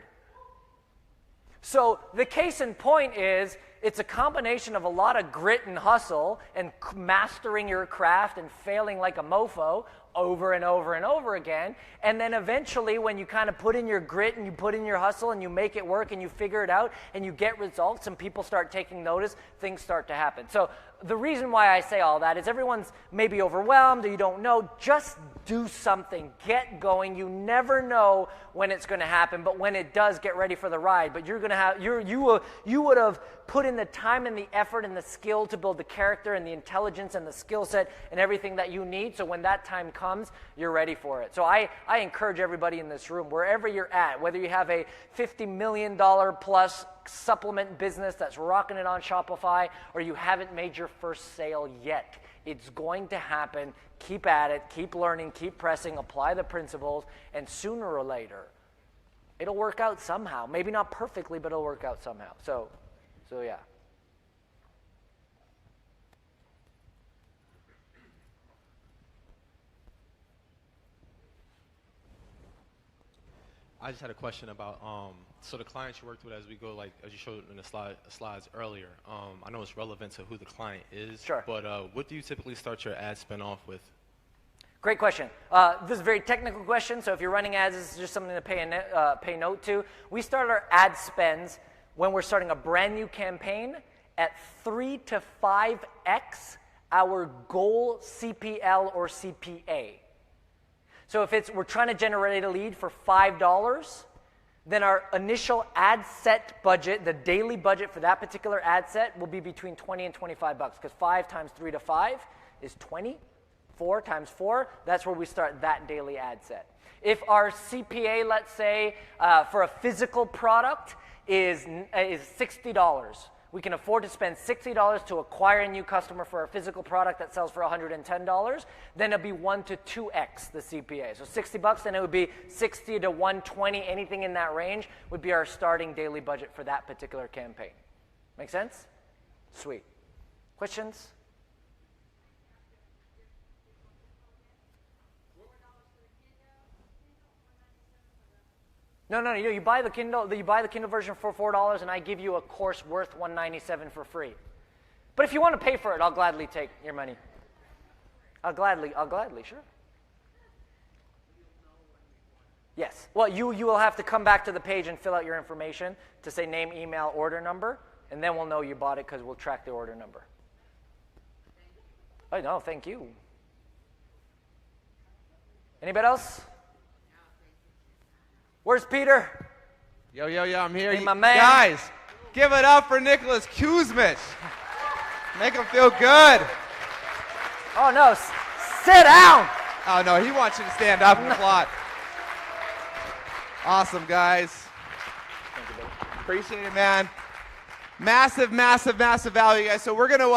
So the case in point is, it's a combination of a lot of grit and hustle and mastering your craft and failing like a mofo over and over and over again. And then eventually when you kind of put in your grit and you put in your hustle and you make it work and you figure it out and you get results and people start taking notice, things start to happen. So the reason why I say all that is everyone's maybe overwhelmed or you don't know. Just do something. Get going. You never know when it's going to happen, but when it does, get ready for the ride. But you're going to have you would have put in the time and the effort and the skill to build the character and the intelligence and the skill set and everything that you need. So when that time comes, you're ready for it. So I encourage everybody in this room, wherever you're at, whether you have a $50 million plus supplement business that's rocking it on Shopify or you haven't made your first sale yet, it's going to happen. Keep at it, keep learning, keep pressing, apply the principles, and sooner or later, it'll work out somehow. Maybe not perfectly, but it'll work out somehow. So yeah. I just had a question about so the clients you worked with as we go, like as you showed in the slides earlier. I know it's relevant to who the client is. Sure. But what do you typically start your ad spin off with? Great question. This is a very technical question, so if you're running ads, this is just something to pay note to. We start our ad spends when we're starting a brand new campaign at 3 to 5x our goal CPL or CPA. So if we're trying to generate a lead for $5, then our initial ad set budget, the daily budget for that particular ad set, will be between $20 and $25, because 5 times 3 to 5 is 20. 4 times 4, that's where we start that daily ad set. If our CPA, let's say, for a physical product is $60, we can afford to spend $60 to acquire a new customer for a physical product that sells for $110, then it'll be 1 to 2x the CPA. So $60, then it would be 60 to 120, anything in that range would be our starting daily budget for that particular campaign. Make sense? Sweet. Questions? No, you buy the Kindle version for $4 and I give you a course worth $197 for free. But if you want to pay for it, I'll gladly take your money. I'll gladly, sure. Yes. Well, you will have to come back to the page and fill out your information to say name, email, order number, and then we'll know you bought it because we'll track the order number. Oh, no, thank you. Anybody else? Where's Peter? Yo, I'm here. Hey, my man. Guys, give it up for Nicholas Kusmich. Make him feel good. Oh, no, sit down. Oh, no, he wants you to stand up and applaud. Awesome, guys. Appreciate it, man. Massive value, guys. So we're going to